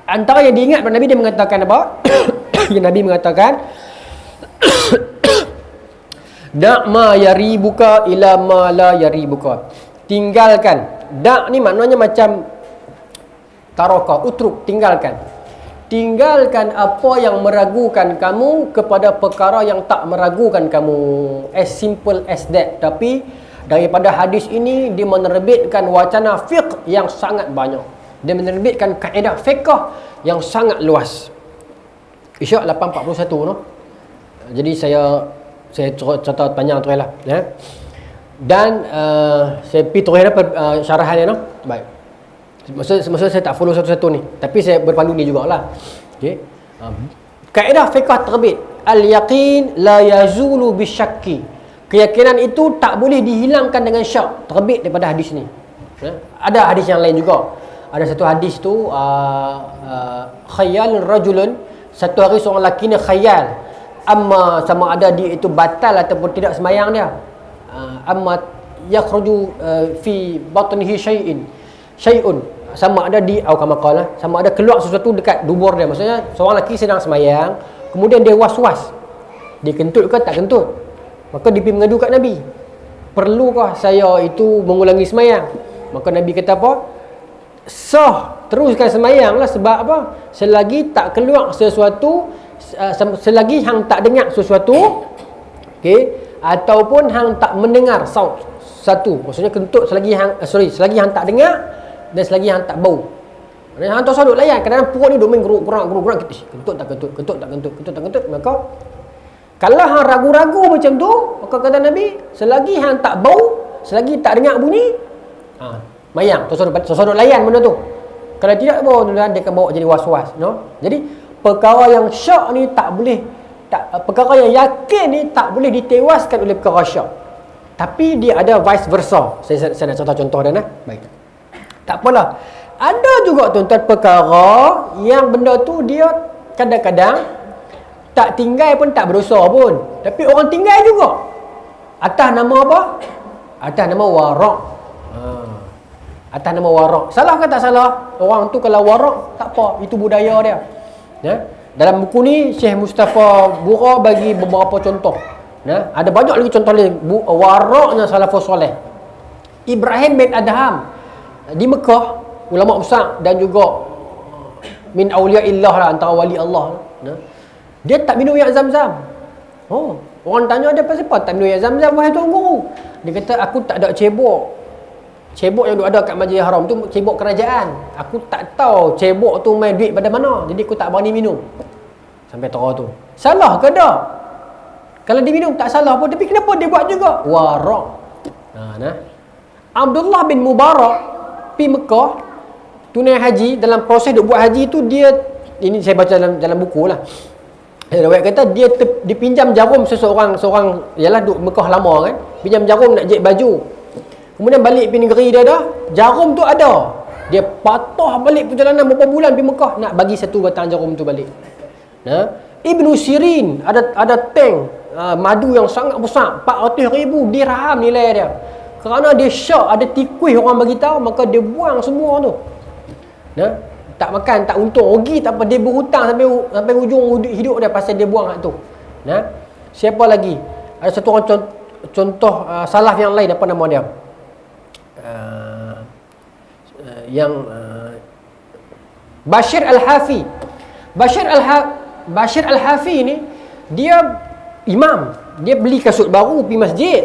Antara yang diingat daripada Nabi, dia mengatakan apa? Yang Nabi mengatakan da' ma yaribuka ila ma la yaribuka. Tinggalkan. Da' ni maknanya macam taraka, utruk, tinggalkan. Tinggalkan apa yang meragukan kamu kepada perkara yang tak meragukan kamu. As simple as that. Tapi daripada hadis ini dia menerbitkan wacana fiqh yang sangat banyak. Dia menerbitkan kaedah fiqh yang sangat luas. Isyak 8.41 no. Jadi saya cerita panjang tu lah. Dan saya pergi terus syarahannya no. Baik. Maksud saya tak follow satu-satu ni, tapi saya berpandu ni jugalah. Okey. Kaedah fiqh terbit, al-yaqin la yazulu bisyakki. Keyakinan itu tak boleh dihilangkan dengan syak. Terbit daripada hadis ni. Ada hadis yang lain juga. Ada satu hadis tu khayal rajulun, satu hari seorang lelaki ni khayal, amma sama ada dia itu batal ataupun tidak semayang dia, amma yakhruju fi batnihi syai'un, sama ada di sama ada keluar sesuatu dekat dubur dia. Maksudnya seorang lelaki sedang semayang, kemudian dia was-was, dia kentut ke tak kentut, maka dia pergi mengadu kat Nabi, perlukah saya itu mengulangi semayang? Maka Nabi kata apa? Sah, teruskan semayang lah. Sebab apa? Selagi tak keluar sesuatu, selagi hang tak dengar sesuatu, ataupun hang tak mendengar saut satu, maksudnya kentut selagi hang tak dengar dan selagi hang tak bau. Hang tak sadut layan, kadang-kadang perut ni duk main geruk-geruk kentut tak kentut. Maka kalau hang ragu-ragu macam tu, maka kata Nabi, selagi hang tak bau, selagi tak dengar bunyi, mayang, tersadut layan benda tu. Kalau tidak, dia akan bawa jadi was-was, no? Jadi perkara yang syak ni perkara yang yakin ni tak boleh ditewaskan oleh perkara syak. Tapi dia ada vice versa. Saya nak contoh dia. Baik. Tak apalah. Ada juga tuan-tuan perkara yang benda tu dia kadang-kadang tak tinggal pun tak berdosa pun. Tapi orang tinggal juga. Atas nama apa? Atas nama warak. Atas nama warak. Salah ke tak salah? Orang tu kalau warak, tak apa. Itu budaya dia. Ya? Dalam buku ni Syekh Mustafa Bura bagi beberapa contoh. Ada banyak lagi contoh lain waraknya salafus soleh. Ibrahim bin Adham di Mekah, ulama besar dan juga min auliaillah lah, antara wali Allah. Dia tak minum air Zam-Zam. Orang tanya dia pasal apa tak minum air Zam-Zam wahai tuan guru? Dia kata aku tak ada cebok. Cebok yang ada kat Masjidil Haram tu cebok kerajaan. Aku tak tahu cebok tu main duit pada mana. Jadi aku tak berani minum. Sampai terang tu. Salah ke tak? Kalau dia minum tak salah pun. Tapi kenapa dia buat juga? Warak. Abdullah bin Mubarak pergi Mekah tunai haji. Dalam proses duk buat haji tu dia, ini saya baca dalam buku lah, riwayat kata dia pinjam jarum seorang ialah duk Mekah lama kan, pinjam jarum nak jahit baju. Kemudian balik pergi negeri dia dah, jarum tu ada. Dia patah balik perjalanan beberapa bulan pergi Mekah nak bagi satu batang jarum tu balik. Ibnu Sirin ada tank madu yang sangat besar, 400,000 dirham nilai dia. Kerana dia syak ada tikus orang bagi tahu, maka dia buang semua tu. Tak makan, tak untung, rugi tak apa, dia berhutang sampai hujung hidup dia pasal dia buang hak tu. Siapa lagi? Ada satu orang contoh salaf yang lain, apa nama dia? Bashir Al-Hafi. Bashir Al-Hafi ni dia imam, dia beli kasut baru pergi masjid.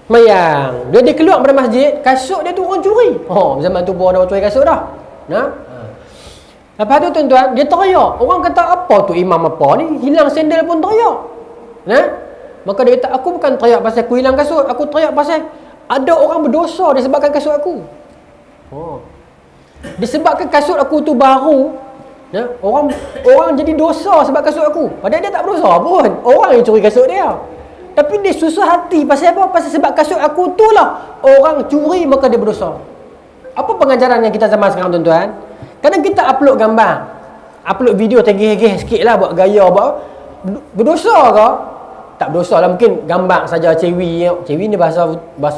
Mayang, dia keluar dari masjid, kasut dia tu orang curi. Zaman tu pun orang curi kasut dah. Lepas tu tuan-tuan, dia teriak. Orang kata apa tu imam apa ni, hilang sandal pun teriak. Maka dia kata aku bukan teriak pasal aku hilang kasut, aku teriak pasal ada orang berdosa disebabkan kasut aku. Disebabkan kasut aku tu baru, orang jadi dosa sebab kasut aku. Padahal dia tak berdosa pun, orang yang curi kasut dia. Tapi dia susah hati pasal apa? Pasal sebab kasut aku tu lah orang curi, maka dia berdosa. Apa pengajaran yang kita zaman sekarang tuan-tuan? Kadang kita upload gambar, upload video tegeh-tegeh sikit lah, buat gaya, buat berdosa ke? Tak berdosa lah, mungkin gambar saja cewi. Cewi ni bahasa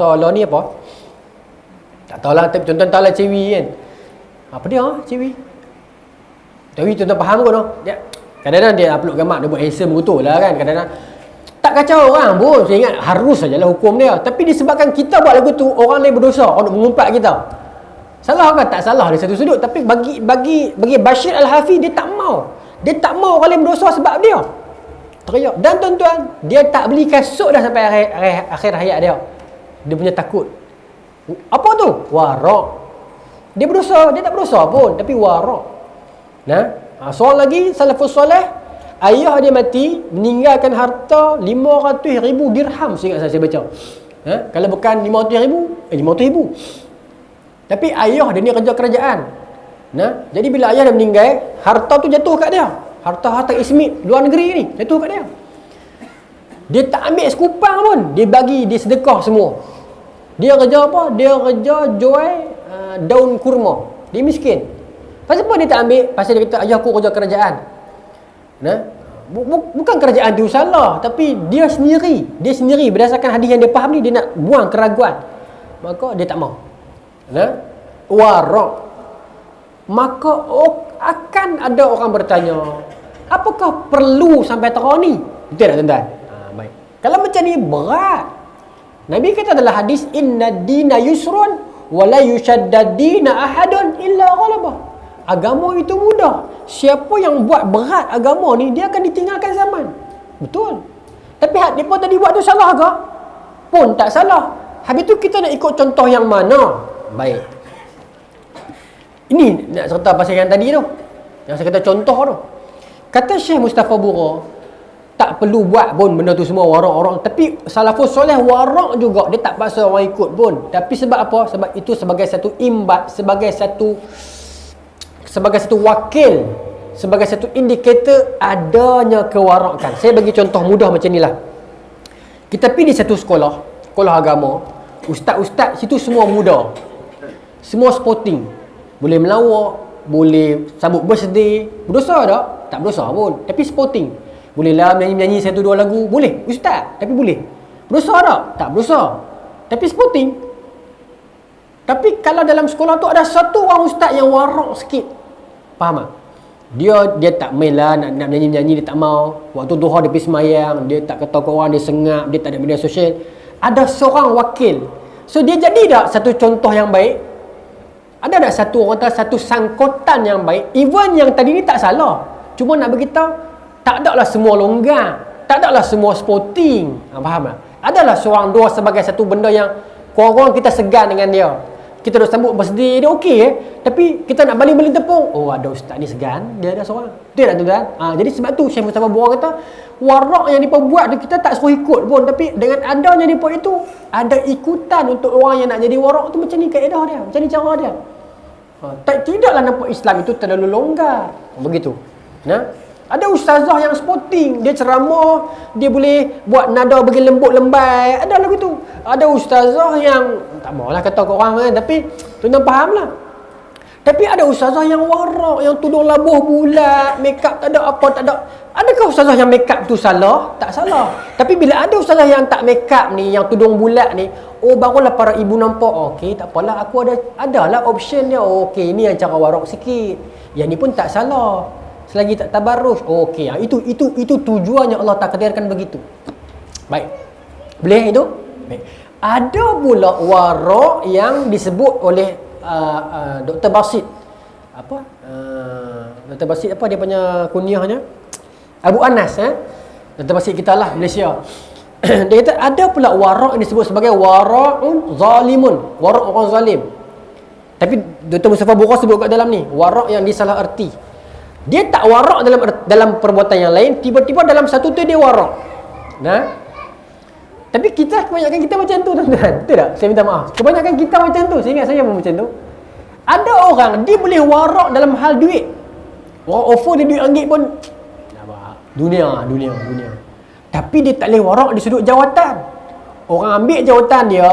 Allah ni apa? Tak tahulah, tapi tuan-tuan tahu lah cewi kan. Apa dia cewi? Tapi tuan-tuan faham kot no? Kadang-kadang dia upload gambar, dia buat handsome betul lah kan. Kadang-kadang tak kacau orang pun, saya ingat harus sajalah hukum dia. Tapi disebabkan kita buat lagu tu, orang lain berdosa, orang nak mengumpat kita. Salah kan? Tak salah dari satu sudut. Tapi bagi Bashir Al-Hafi, dia tak mau. Dia tak mau orang lain berdosa sebab dia teriak. Dan tuan-tuan, dia tak beli kasut dah sampai akhir hayat dia. Dia punya takut. Apa tu? Warak. Dia berdosa, dia tak berdosa pun, tapi warak. Soal lagi, salafus soleh, ayah dia mati, meninggalkan harta 500,000 dirham, saya baca. Kalau bukan 500,000, 500,000. Tapi ayah dia ni kerja kerajaan. Jadi bila ayah dia meninggal, harta tu jatuh kat dia. Harta ismit luar negeri ni jatuh kat dia. Dia tak ambil sekupang pun, dia sedekah semua. Dia kerja apa? Dia kerja jual daun kurma. Dia miskin. Pasal apa dia tak ambil? Pasal dia kata ayah aku kerja kerajaan. Bukan kerajaan tu salah, tapi dia sendiri berdasarkan hadis yang dia faham ni, dia nak buang keraguan. Maka dia tak mau. Warak. maka akan ada orang bertanya, apakah perlu sampai terang ni? Betul tak tuan-tuan? Baik. Kalau macam ni berat. Nabi kata dalam hadis, inna dina yusrun wa la yushaddadina ahadun illa ghalabah. Agama itu mudah. Siapa yang buat berat agama ni, dia akan ditinggalkan zaman. Betul. Tapi mereka tadi buat tu salah ke? Pun tak salah. Habis tu kita nak ikut contoh yang mana? Baik. Ini nak cerita pasal yang tadi tu, yang saya kata contoh tu. Kata Syekh Mustafa Bura, tak perlu buat pun benda tu semua warak-warak. Tapi salafus soleh warak juga. Dia tak paksa orang ikut pun. Tapi sebab apa? Sebab itu sebagai satu imbat, sebagai satu wakil, sebagai satu indikator adanya kewarakan. Saya bagi contoh mudah macam ni lah. Kita pergi di satu sekolah agama, ustaz-ustaz situ semua muda, semua sporting, boleh melawak, boleh sambut birthday. Berdosa tak? Tak berdosa pun. Tapi sporting, boleh lah menyanyi satu dua lagu. Boleh, ustaz, tapi boleh. Berdosa tak? Tak berdosa. Tapi sporting. Tapi kalau dalam sekolah tu ada satu orang ustaz yang warak sikit, faham tak? Dia tak main lah, nak menyanyi-menyanyi, dia tak mau. Waktu duha dia pergi semayang, dia tak kata ke orang, dia sengap, dia tak ada media sosial. Ada seorang wakil. So dia jadi tak satu contoh yang baik? Ada tak satu orang kata satu sangkutan yang baik? Even yang tadi ni tak salah, cuma nak beritahu, tak adalah semua longgar, tak adalah semua sporting. Faham tak? Adalah seorang dua sebagai satu benda yang korang-korang kita segan dengan dia. Kita dah sambut birthday dia okey tapi kita nak baling-baling tepung, oh ada ustaz ni segan, dia ada seorang. Betul tak tuan-tuan? Jadi sebab tu Syekh Mustafa Bura kata warak yang mereka buat tu kita tak suruh ikut pun, tapi dengan adanya mereka itu ada ikutan untuk orang yang nak jadi warak tu. Macam ni kaedah dia, macam ni cara dia. Tidaklah nampak Islam itu terlalu longgar begitu. Ada ustazah yang sporting, dia ceramah, dia boleh buat nada bagi lembut lembai, ada lagu tu. Ada ustazah yang tak maulah kata ke orang kan, tapi tuan-tuan faham lah. Tapi ada ustazah yang warak, yang tudung labuh bulat, make up tak ada apa, tak ada. Adakah ustazah yang make up tu salah? Tak salah. Tapi bila ada ustazah yang tak make up ni, yang tudung bulat ni, oh barulah para ibu nampak, okey tak apalah, aku adalah option dia. Okey, ni yang cara warak sikit. Yang ni pun tak salah. Selagi tak tabarruj, okey. Itu tujuannya Allah takdirkan begitu. Baik. Boleh itu? Baik. Ada pula warak yang disebut oleh Dr. Basit. Apa? Dr. Basit apa dia punya kunyahnya? Abu Anas Dr. Basit kita lah, Malaysia. Dia kata ada pula warak yang disebut sebagai warakun zalimun, warak orang zalim. Tapi Dr. Mustafa Bura sebut kat dalam ni, warak yang disalah erti. Dia tak warak dalam perbuatan yang lain, tiba-tiba dalam satu tu dia warak. Tapi kebanyakan kita macam tu tuan-tuan. Betul tak? Saya minta maaf. Kebanyakan kita macam tu. Saya ingat saya pun macam tu. Ada orang dia boleh warak dalam hal duit. Orang offer dia duit RM1 pun dunia. Tapi dia tak boleh warak di sudut jawatan. Orang ambil jawatan dia,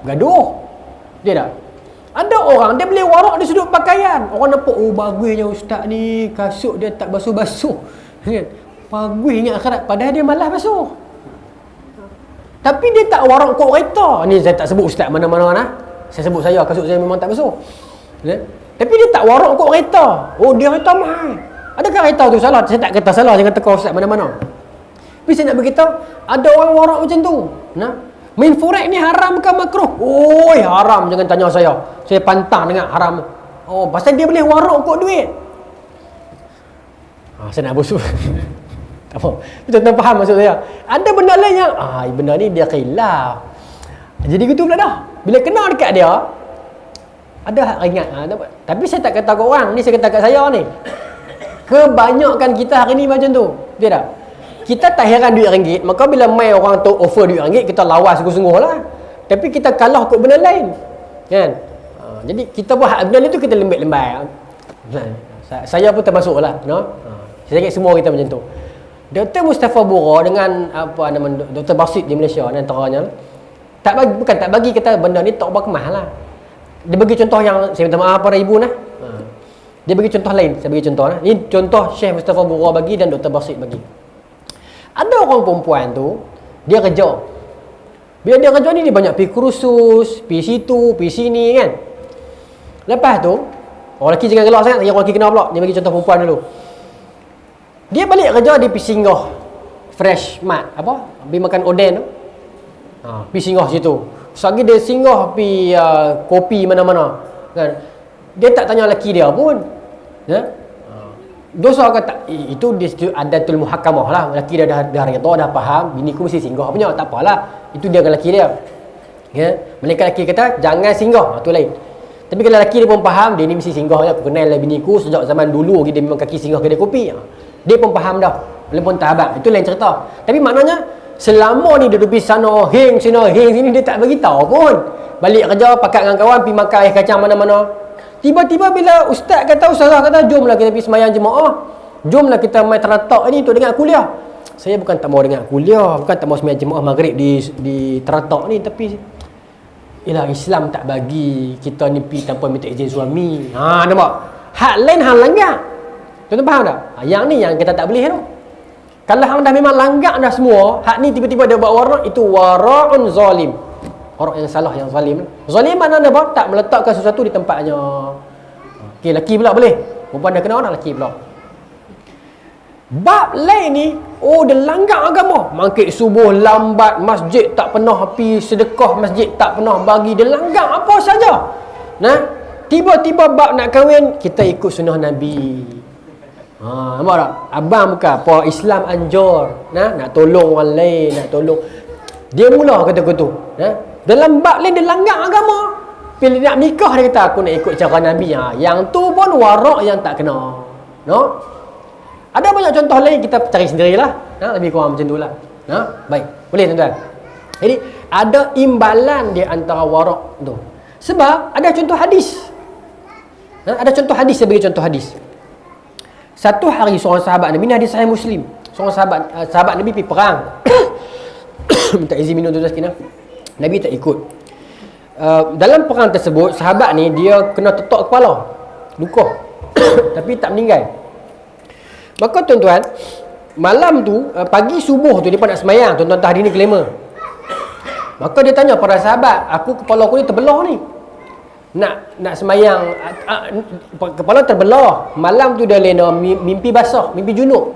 gaduh. Dia tak? Ada orang dia boleh warak di sudut pakaian. Orang nampak, oh bagusnya ustaz ni, kasut dia tak basuh-basuh. Bagusnya akhirat, padahal dia malas basuh. Tapi dia tak warak kot kereta. Ni saya tak sebut ustaz mana-mana lah. Saya sebut saya, kasut saya memang tak basuh. Tapi dia tak warak kot kereta. Oh dia kereta mahal. Adakah kereta tu salah? Saya tak kata salah, saya kata kau ustaz mana-mana. Tapi saya nak beritahu, ada orang warak macam tu. Main forex ni haram ke makruh? Oh haram, jangan tanya saya. Saya pantang dengan haram. Oh pasal dia boleh warak kot duit. Saya nak busuk. Tak apa. Tuan-tuan faham maksud saya. Ada benda lain yang benda ni dia khilaf. Jadi gitu pula dah. Bila kena dekat dia, ada hak ringat. Tapi saya tak kata kat orang, ni saya kata kat saya ni. Kebanyakan kita hari ni macam tu. Betul tak? Kita tak heran duit RM1, maka bila mai orang tu offer duit RM1, kita lawas sungguh-sungguh lah. Tapi kita kalah kot benda lain. Kan? Jadi kita buat benda ni tu kita lembek-lembek. Saya pun termasuk lah. Saya ingat semua kita macam tu. Dr. Mustafa Bura dengan Dr. Basit di Malaysia ni antaranya, bukan tak bagi kata benda ni tak berkemah lah. Dia bagi contoh yang saya minta maaf para ibu lah. Dia bagi contoh lain, saya bagi contoh lah. Ini contoh Syekh Mustafa Bura bagi dan Dr. Basit bagi. Ada orang perempuan tu, dia kerja. Bila dia kerja ni, dia banyak pergi kursus, pergi situ, pergi sini kan. Lepas tu, Orang lelaki jangan gelak sangat, yang orang lelaki kena pula. Dia bagi contoh perempuan dulu. Dia balik kerja, dia pergi singgah Fresh Mart, pergi makan oden tu. Pergi singgah situ. Selagi dia singgah pergi kopi mana-mana, kan, dia tak tanya lelaki dia pun, ya? Dosa ke tak? Itu adatul muhakamah lah. Lelaki dia dah reda, dah faham, bini ku mesti singgah punya, tak apalah. Itu dia dengan lelaki dia. Ya, mereka lelaki kata jangan singgah, tu lain. Tapi kalau lelaki dia pun faham, dia ni mesti singgah ya. Aku kenal lah bini ku sejak zaman dulu dia memang kaki singgah kedai kopi. Dia pun faham dah. Walaupun tak abang, itu lain cerita. Tapi maknanya selama ni dia pergi sana heng sini, dia tak bagi tahu pun. Balik kerja pakat dengan kawan pergi makan air kacang mana-mana. Tiba-tiba bila ustazah kata jomlah kita pergi semayang jemaah, jomlah kita main teratak ni untuk dengar kuliah. Saya bukan tak mau dengar kuliah, bukan tak mau semayang jemaah maghrib di teratak ni, tapi ialah Islam tak bagi kita ni pergi tanpa minta izin suami. Nampak? Hak lain hang langgar. Tuan-tuan faham tak? Yang ni yang kita tak boleh tu. Kalau hang dah memang langgar dah semua, hak ni tiba-tiba dia buat warak, itu wara'un zalim. Warak yang salah, yang zalim. Zalim mana dia buat? Tak meletakkan sesuatu di tempatnya. Okey, lelaki pula boleh. Perempuan dah kena orang, lelaki pula. Bab lain ni, dia langgar agama. Mangkit subuh lambat, masjid tak pernah pergi sedekah, masjid tak pernah bagi, dia langgar apa saja. Tiba-tiba bab nak kahwin, kita ikut sunnah Nabi. Nampak tak? Abang bukan apa Islam anjur, nak tolong orang lain, nak tolong. Dia mula kata-kata, dalam bab lain dia langgar agama. Bila nak nikah dia kata aku nak ikut cara Nabi. Yang tu pun warak yang tak kena. Ada banyak contoh lain, kita cari sendirilah. Lebih kurang macam itulah. Baik, boleh tuan-tuan. Jadi ada imbalan di antara warak tu. Sebab ada contoh hadis. Ada contoh hadis, saya bagi contoh hadis. Satu hari seorang sahabat Nabi, ni hadis Sahih Muslim. Seorang sahabat Nabi pergi perang. Minta izin minum tuan-tuan sekian. Nabi tak ikut. Dalam perang tersebut, sahabat ni dia kena tetok kepala, luka. Tapi tak meninggal. Maka tuan-tuan, malam tu, pagi subuh tu dia pun nak semayang. Tuan-tuan tahu hari ni kelima. Maka dia tanya para sahabat, aku kepala aku ni terbelah ni, nak semayang, kepala terbelah. Malam tu dia lena mimpi basah, mimpi junub.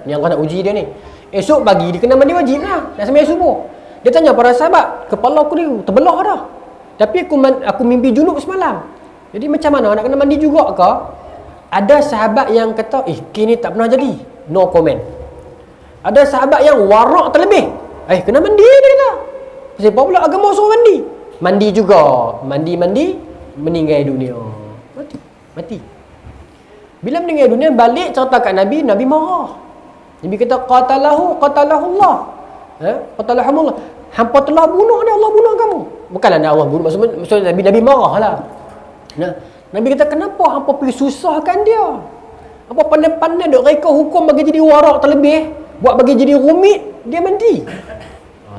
Yang kau nak uji dia ni. Esok pagi dia kena mandi wajib lah, nak semayang subuh. Dia tanya para sahabat, kepala aku ni terbelah dah, tapi aku mimpi junub semalam. Jadi macam mana, nak kena mandi juga ke? Ada sahabat yang kata, kini tak pernah jadi, no comment. Ada sahabat yang warak terlebih, kena mandi dia kata. Sebab pula agama suruh mandi. Mandi juga, mandi meninggal dunia, mati. Bila meninggal dunia, balik cerita kat Nabi, Nabi marah. Nabi kata qatalahullah. Qatalahumullah. Hampa telah bunuh dia, Allah bunuh kamu. Bukanlah Allah bunuh, maksudnya Nabi marah lah. Nabi kata kenapa hampa pergi susahkan dia? Apa pandai-pandai duk reka hukum bagi jadi warak terlebih, buat bagi jadi rumit, dia mandi.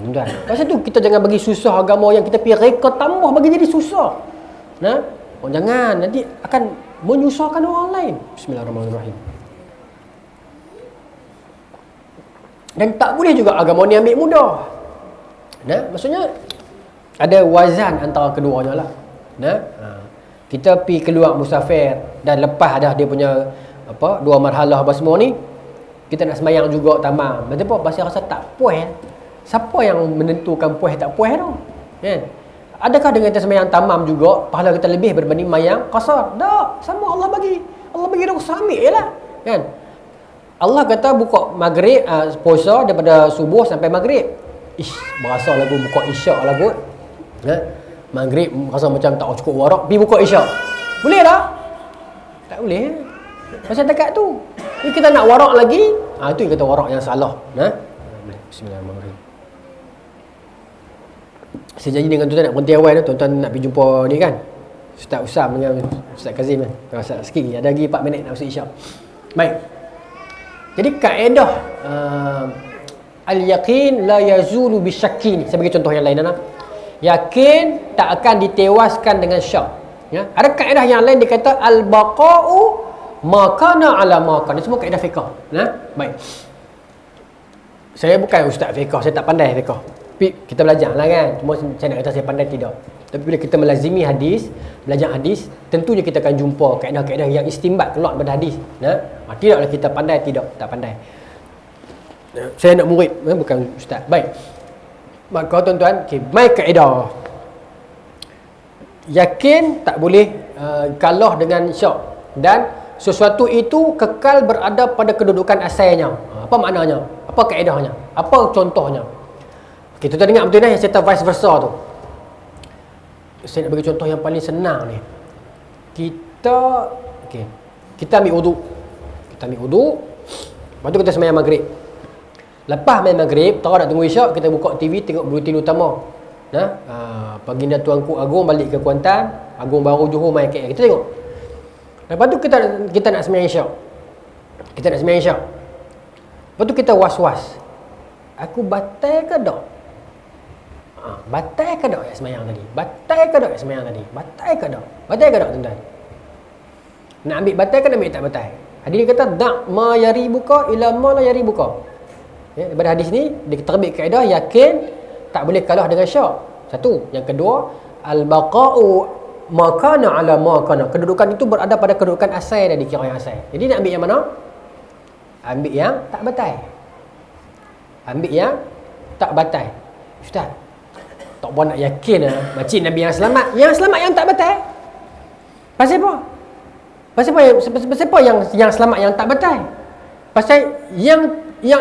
Tuan-tuan, pasal tu kita jangan bagi susah agama yang kita pergi reka tambah bagi jadi susah. Jangan, nanti akan menyusahkan orang lain. Bismillahirrahmanirrahim. Dan tak boleh juga agama ni ambil mudah. Maksudnya ada wazan antara keduanya lah. Kita pergi keluar musafir dan lepas dah dia punya dua marhalah apa semua ni, kita nak semayang juga tamam. Macam apa? Pasal rasa tak puas. Siapa yang menentukan puas tak puas tu? Adakah dengan kita semayang tamam juga pahala kita lebih berbanding mayang qasar? Tak, sama Allah bagi. Allah bagi rukhsah ambil jelah. Kan? Allah kata buka maghrib, puasa daripada subuh sampai maghrib. Berasa lagu buka isyak lah kot. Maghrib rasa macam tak cukup warak, pergi buka isyak. Boleh tak? Tak boleh. Pasal dekat tu. Ni kita nak warak lagi, itu yang kata warak yang salah. Bismillahirrahmanirrahim. Saya janji dengan tuan-tuan nak berhenti awal tu. Tuan-tuan nak pergi jumpa ni kan, Ustaz Usam dengan Ustaz Kazim kan. Ustaz sikit lagi, ada lagi 4 minit nak masuk isyak. Baik. Jadi kaedah al-yaqin la yazulu bisyakki ni, saya bagi contoh yang lain yakin tak akan ditewaskan dengan syak. Ada kaedah yang lain dia kata al-baqa'u ma kana ala ma kana. Semua kaedah fiqh. Baik. Saya bukan ustaz fiqh, saya tak pandai fiqh. Tapi Tapi kita belajar lah kan. Cuma saya nak kata saya pandai tidak. Tapi bila kita melazimi hadis, belajar hadis, tentunya kita akan jumpa kaedah-kaedah yang istinbat keluar daripada hadis. Tidaklah kita pandai, tak pandai. Saya nak murid, bukan ustaz. Baik. Maka tuan-tuan, mai kaedah. Yakin tak boleh kalah dengan syak. Dan sesuatu itu kekal berada pada kedudukan asalnya. Apa maknanya? Apa kaedahnya? Apa contohnya? Okey, tuan-tuan ingat betul yang saya kata vice versa tu. Saya nak bagi contoh yang paling senang ni. Kita ambil wudu. Lepas tu kita sembahyang maghrib. Lepas main maghrib, tahu nak tunggu isyak, kita buka TV tengok buletin utama. Baginda Tuanku Agong balik ke Kuantan, Agong baru Johor mai KL. Kita tengok. Lepas tu kita nak sembahyang isyak. Lepas tu kita was-was. Aku batal ke tak? Batal ke tak sembahyang tadi? Batal ke tak tuan-tuan? Nak ambil batal ke nak ambil tak batal? Hadis ni kata dak ma yaribuka ila ma la yaribuka. Daripada hadis ni dia terbit kaedah yakin tak boleh kalah dengan syak. Satu. Yang kedua, al-baqa'u makana ala makana. Kedudukan itu berada pada kedudukan asal dan dikira yang asal. Jadi nak ambil yang mana? Ambil yang tak batal. Ustaz, tak boleh nak yakin macam Nabi yang selamat. Yang selamat yang tak batal. Pasal apa? Pasal apa yang selamat yang tak batal? Pasal yang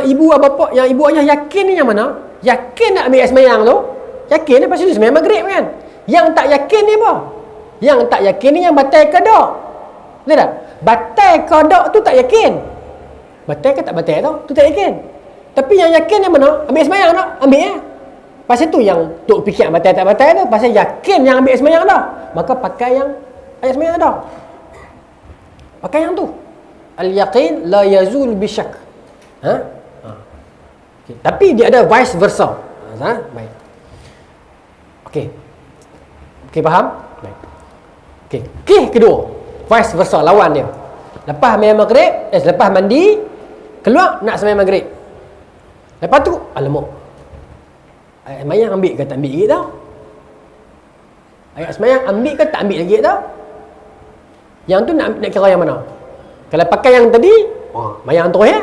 ibu bapa, yang ibu ayah yakin ni yang mana? Yakin nak ambil sembahyang tu? Yakin ni pasal tu sembahyang maghrib kan? Yang tak yakin ni apa? Yang tak yakin ni yang batal ke tak? Betul tak? Batal ke tak tu tak yakin. Batal ke tak batal tu tak yakin. Tapi yang yakin yang mana? Ambil sembahyang tak? Ambil ya. Pasal tu yang tok fikir batal tak batal tu, pasal yakin yang ambil sembahyang dah. Maka pakai yang ayat sembahyang dah. Pakai yang tu. Al-yaqin la yazul bisyak. Okay. Tapi dia ada vice versa. Baik. Okey, faham? Baik. Okey, kedua. Vice versa, lawan dia. Lepas lepas mandi, keluar nak sembahyang maghrib. Lepas tu, alamak. Ayat sembahyang ambil ke tak ambil lagi tau? Ayat sembahyang ambil ke tak ambil lagi tau? Yang tu nak kira yang mana? Kalau pakai yang tadi, sembahyang terus ya?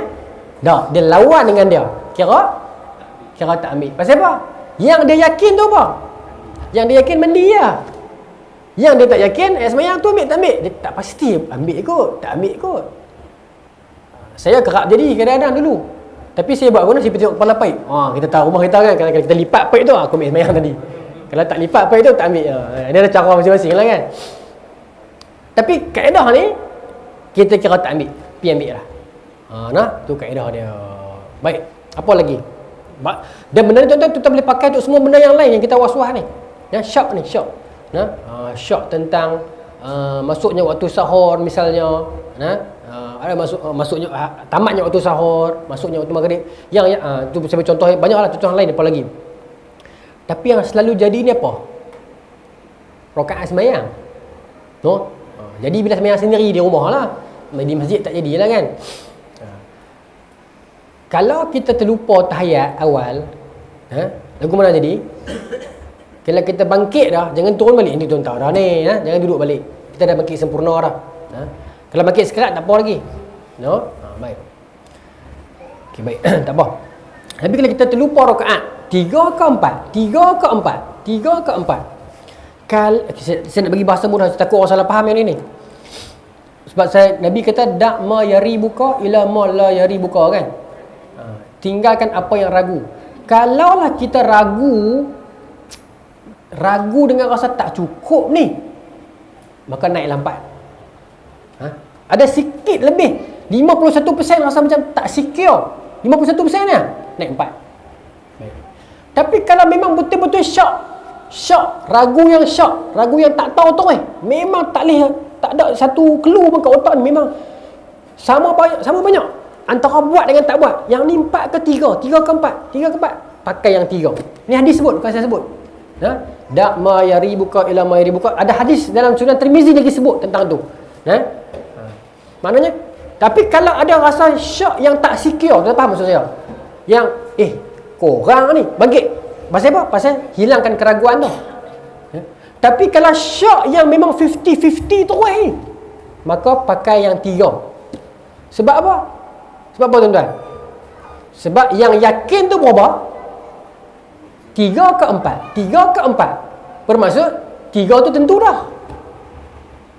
Tak, dia lawan dengan dia. Kira tak ambil. Pasal apa? Yang dia yakin tu apa? Yang dia yakin mandi je. Yang dia tak yakin, sembahyang tu ambil tak ambil? Dia tak pasti ambil ikut, tak ambil ikut. Saya kerap jadi kadang-kadang dulu. Tapi saya buat guna, saya pergi tengok kepala paip. Kita tahu rumah kita kan, kalau kita lipat paip tu, aku ambil sembahyang tadi. Kalau tak lipat paip tu, tak ambil. Dia ada cara masing-masing lah kan. Tapi kaedah ni, kita kira tak ambil, pergi ambil lah. Tu kaedah dia. Baik, apa lagi? Dan benda ni tuan-tuan, kita boleh pakai untuk semua benda yang lain yang kita was-was ni. Syak ni, syak. Syak tentang masuknya waktu sahur misalnya. Ada masuknya tamatnya waktu sahur, masuknya waktu maghrib. Yang tu saya contoh banyaklah contoh lain apa lagi. Tapi yang selalu jadi ni apa? Rakaat sembahyang. Jadi bila sembahyang sendiri di rumah lah. Di masjid tak jadilah kan. Kalau kita terlupa tahiyat awal, lagu mana jadi? Kalau kita bangkit dah, jangan turun balik. Ini tuan tahu dah ni, jangan duduk balik. Kita dah bangkit sempurna dah. Kalau bangkit sekerat tak apa lagi. Baik. Okey, baik. Tak apa. Tapi kalau kita terlupa rakaat 3 ke 4. Saya nak bagi bahasa mudah, takut orang salah faham yang ni. Sebab Nabi kata dak ma yaribuka ila ma la yaribuka kan. Tinggalkan apa yang ragu. Kalaulah kita ragu dengan rasa tak cukup ni, maka naiklah 4. Ada sikit lebih 51% rasa macam tak secure, 51% ni naik 4. Baik. Tapi kalau memang betul-betul syak, ragu yang tak tahu tu memang tak ada satu clue pun kat otak ni, memang sama banyak antara buat dengan tak buat. Yang ni 4 ke 3 ke 4, pakai yang 3. Ni hadis sebut, bukan saya sebut. Dak ma yaribuka ila ma yaribuka. Ada hadis dalam Sunan Tirmizi lagi sebut tentang tu. Maknanya, tapi kalau ada rasa syak yang tak secure, tak faham maksud saya? Yang korang ni bangkit Pasal apa? Pasal hilangkan keraguan tu. Ya? Tapi kalau syak yang memang 50-50 terus ni, maka pakai yang 3. Sebab apa? Sebab apa tuan-tuan? Sebab yang yakin tu berapa? 3 ke 4? 3 ke 4? Bermaksud 3 tu tentu dah.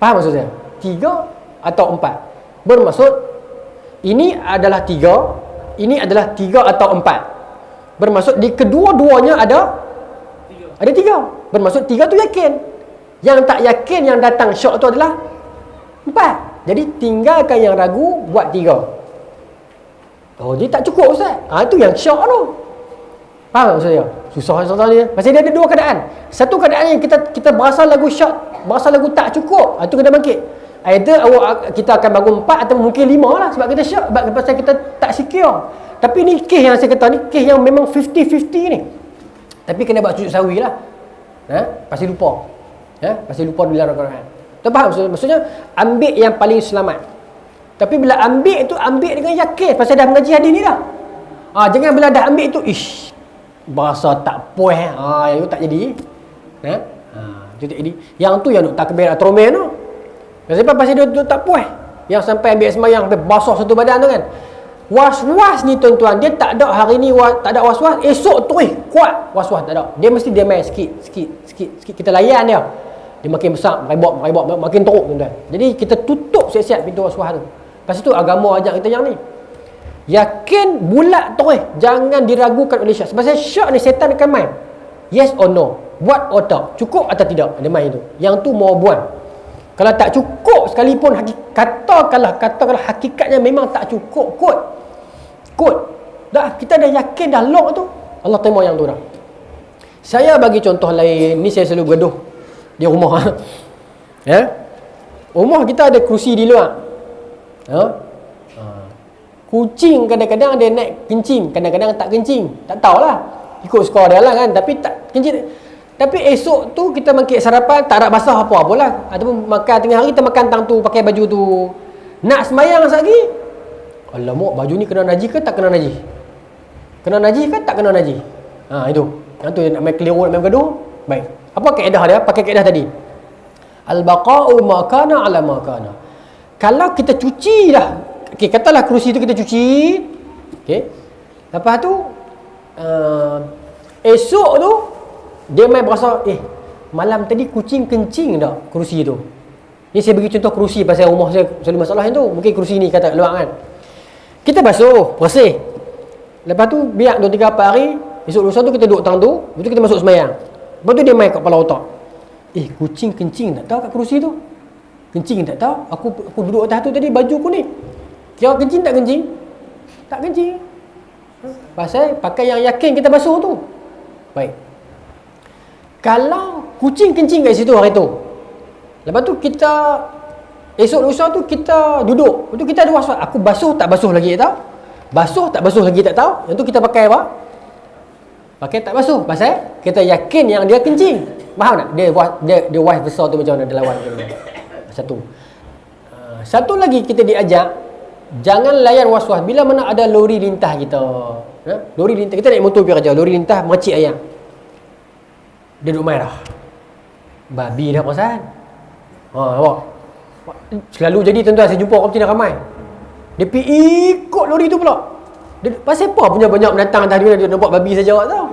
Faham maksud saya? 3 atau 4? Bermaksud ini adalah 3, ini adalah 3 atau 4. Bermaksud di kedua-duanya ada 3. Bermaksud 3 tu yakin. Yang tak yakin yang datang syak tu adalah 4. Jadi tinggalkan yang ragu, buat 3. Oh, jadi tak cukup Ustaz. Itu yang syak tu. Faham maksud saya? Susah soal ni. Pasal dia ada 2 keadaan. Satu keadaan yang kita berasa lagu syak, berasa lagu tak cukup. Itu kena bangkit. Either kita akan bangun 4 atau mungkin 5 lah, sebab kita syak, sebab pasal kita tak secure. Tapi ni kes yang saya kata ni, kes yang memang 50-50 ni. Tapi kena buat sujud sawi lah. Pasti lupa. Pasti lupa di dalam Al-Quran. Tak faham maksudnya? Ambil yang paling selamat. Tapi bila ambil tu, ambil dengan yakin. Pasal dah mengaji hadis ni dah. Jangan bila dah ambil tu, berasa tak puas. Yang tu tak jadi. Itu tak jadi. Yang tu yang duk takbir atromen tu. Sebab pasal dia duk tak puas. Yang sampai ambil semayang sampai basah satu badan tu kan. Was-was ni tuan-tuan, dia tak ada hari ni tak ada was-was, esok terus kuat was-was tak ada. Dia mesti dia main sikit. Kita layan dia. Dia makin besar, meribak, makin teruk tuan-tuan. Jadi kita tutup siap-siap pintu was-was tu. Lepas tu agama ajak kita yang ni. Yakin bulat terus, jangan diragukan oleh syak. Sebab syak ni setan akan main. Yes or no, buat atau tak, cukup atau tidak, dia main tu. Yang tu mau buat. Kalau tak cukup sekalipun, katakanlah hakikatnya memang tak cukup, kot. Dah kita dah yakin dah lock tu, Allah terima yang tu dah. Saya bagi contoh lain, ni saya selalu gaduh di rumah. Rumah kita ada kerusi di luar. Kucing kadang-kadang dia naik kencing, kadang-kadang tak kencing. Tak tahulah, ikut skor dia lah kan. Tapi tak kencing. Tapi esok tu kita bangkit sarapan, tak ada basah apa-apa lah. Ataupun makan tengah hari, kita makan tang tu, pakai baju tu. Nak semayang lagi, alamak, baju ni kena najis ke tak kena najis? Kena najis ke tak kena najis? Itu. Yang tu nak main keliru, nak main gaduh. Baik. Apa kaedah dia? Pakai kaedah tadi. Al-baqa'u ma kana ala ma kana. Kalau kita cuci dah, katalah kerusi tu kita cuci. Lepas tu esok tu dia main berasa, malam tadi kucing kencing tak kerusi tu. Ni saya bagi contoh kerusi pasal rumah saya selalu masalah yang tu. Mungkin kerusi ni kata luar kan. Kita basuh, bersih. Lepas tu biar 2-3 hari, esok lusa tu kita duduk tang tu, lepas tu kita masuk semayang. Lepas tu dia main kat kepala otak. Kucing kencing tak tahu kat kerusi tu. Kencing tak tahu. Aku duduk atas tu tadi, baju aku ni. Kira kencing tak kencing? Tak kencing. Pasal pakai yang yakin kita basuh tu. Baik. Kalau kucing kencing kat situ hari tu, lepas tu kita esok lusa tu kita duduk, lepas tu kita ada was-was, aku basuh tak basuh lagi tak tahu, basuh tak basuh lagi tak tahu. Yang tu kita pakai apa? Pakai tak basuh. Pasal kita yakin yang dia kencing. Faham tak? Dia wife besar tu macam mana dia lawan kita. Satu lagi kita diajak, jangan layan was-was bila mana ada lori lintah kita. Lori lintah, kita naik motor pergi kerja, lori lintah makcik ayam. Dia duduk main dah. Babi dah perasan. Nampak? Selalu jadi tuan-tuan, saya jumpa orang Cina ramai. Dia pergi ikut lori tu pula. Dia, pasal apa punya banyak mendatang atas dia nampak babi saja awak tahu.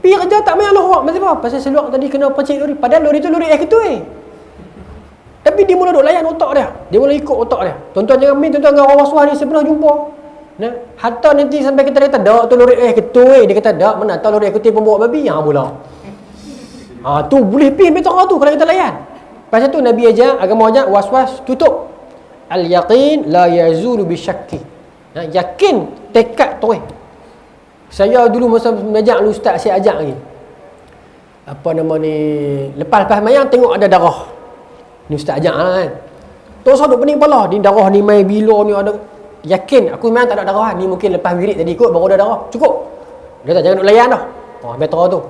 Pergi kerja tak main Allah awak. Pasal apa? Pasal seluar tadi kena pecik lori. Padahal lori tu lori ketui. Tapi dia mula duk layan otak dia. Dia mula ikut otak dia. Tuan-tuan jangan main tuan-tuan dengan orang was-was ni, saya pernah jumpa. Hatta nanti sampai kita kata dak tu lori ketui, dia kata dak, mana tahu lori ketui pembawa babi yang mula. Tu boleh pergi betul tu kalau kita layan. Pasal tu Nabi ajar, agama ajar was-was tutup. Al-yaqin la yazulu bisyakki. Yakin tekad tu. Saya dulu masa mengajar ustaz, saya ajak lagi. Apa nama ni, lepas mayang tengok ada darah. Ni ustaz ajak kan. Terus duk pening kepala, ni darah ni mai bila ni ada. Yakin aku memang tak ada darah, ni mungkin lepas wirid tadi ikut baru ada darah. Cukup. Dia tak, jangan duk layan dah. Betul tu.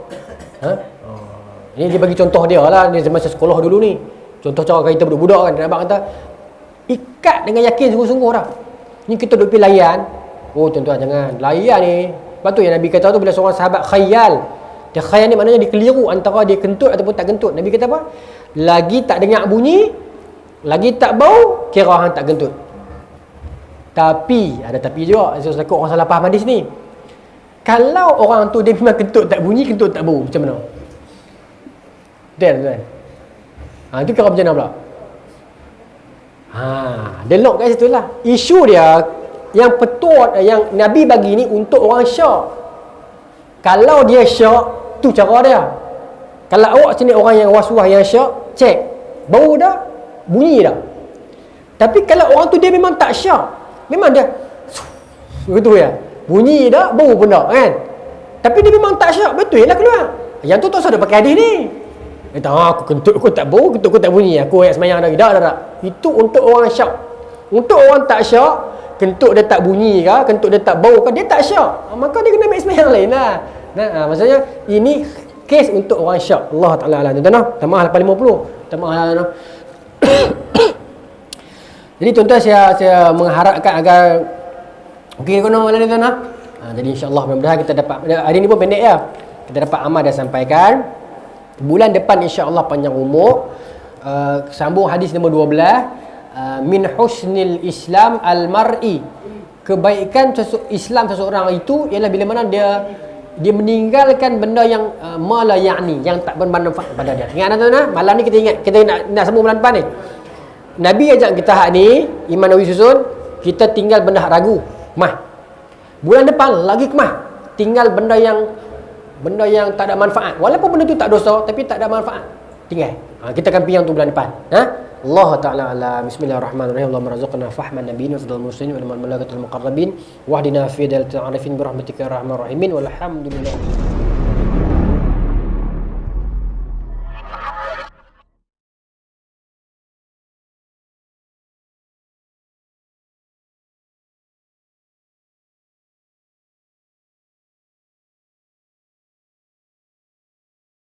Ini dia bagi contoh dia lah, dia masa sekolah dulu ni. Contoh cara kita budak-budak kan, dia nampak kata ikat dengan yakin sungguh-sungguh dah. Ni kita duk pergi layan. Tuan-tuan jangan. Layan ni Sebab tu yang Nabi kata tu, bila seorang sahabat khayal, dia khayal ni maknanya dia keliru antara dia kentut ataupun tak kentut. Nabi kata apa? Lagi tak dengar bunyi, lagi tak bau, kira hang tak kentut. Tapi ada tapi juga, saya takut orang salah faham hadis ni. Kalau orang tu dia memang kentut tak bunyi, kentut tak bau, macam mana? Betul. Itu kira macam mana pula? Dia lock kat situ lah. Isu dia yang petut, yang Nabi bagi ni untuk orang syak. Kalau dia syak, tu cara dia. Kalau awak sini orang yang was-was, yang syak, cek bau dah, bunyi dah. Tapi kalau orang tu dia memang tak syak, memang dia betul ya, bunyi dah, bau pun dah kan. Tapi dia memang tak syak, betul lah keluar. Yang tu tak usah dia pakai hadis ni. Dia tahu aku kentut aku tak bau, kentut aku tak bunyi, aku ayat semayang dah. Tak. Itu untuk orang syak. Untuk orang tak syak, kentut dia tak bunyi ke, kentut dia tak bau ke, dia tak syak, maka dia kena ambil semayang lain lah. Maksudnya ini kes untuk orang syak. Allah Ta'ala alam. Tuan-tuan, tamah 850. Tamah lah. Jadi tuan-tuan, saya mengharapkan agar okey kono malam ni tuan-tuan. Jadi insya-Allah mudah-mudahan kita dapat, hari ni pun pendek ya. Kita dapat amal dah sampaikan. Bulan depan insya-Allah panjang umur. Sambung hadis nombor 12. Min husnil Islam al-mar'i. Kebaikan Islam seseorang itu ialah bila mana dia meninggalkan benda yang mala ya'ni, yang tak bermanfaat pada dia. Ingat tuan-tuan, malam ni kita ingat, kita nak sambung bulan depan ni. Nabi ajak kita hak ni, Iman Nawawi susun, kita tinggal benda hak ragu, mah. Bulan depan lagi kemah, tinggal benda yang tak ada manfaat. Walaupun benda tu tak dosa, tapi tak ada manfaat, tinggal. Kita akan pilih untuk bulan depan. Allah Ta'ala ala. Bismillahirrahmanirrahim. Allahumma razaqna fahman nabiyyin wa sadal muslimin wa malaikatul muqarrabin wahdina fi dalatil arifin bi rahmatika ya arhamar rahimin walhamdulillah.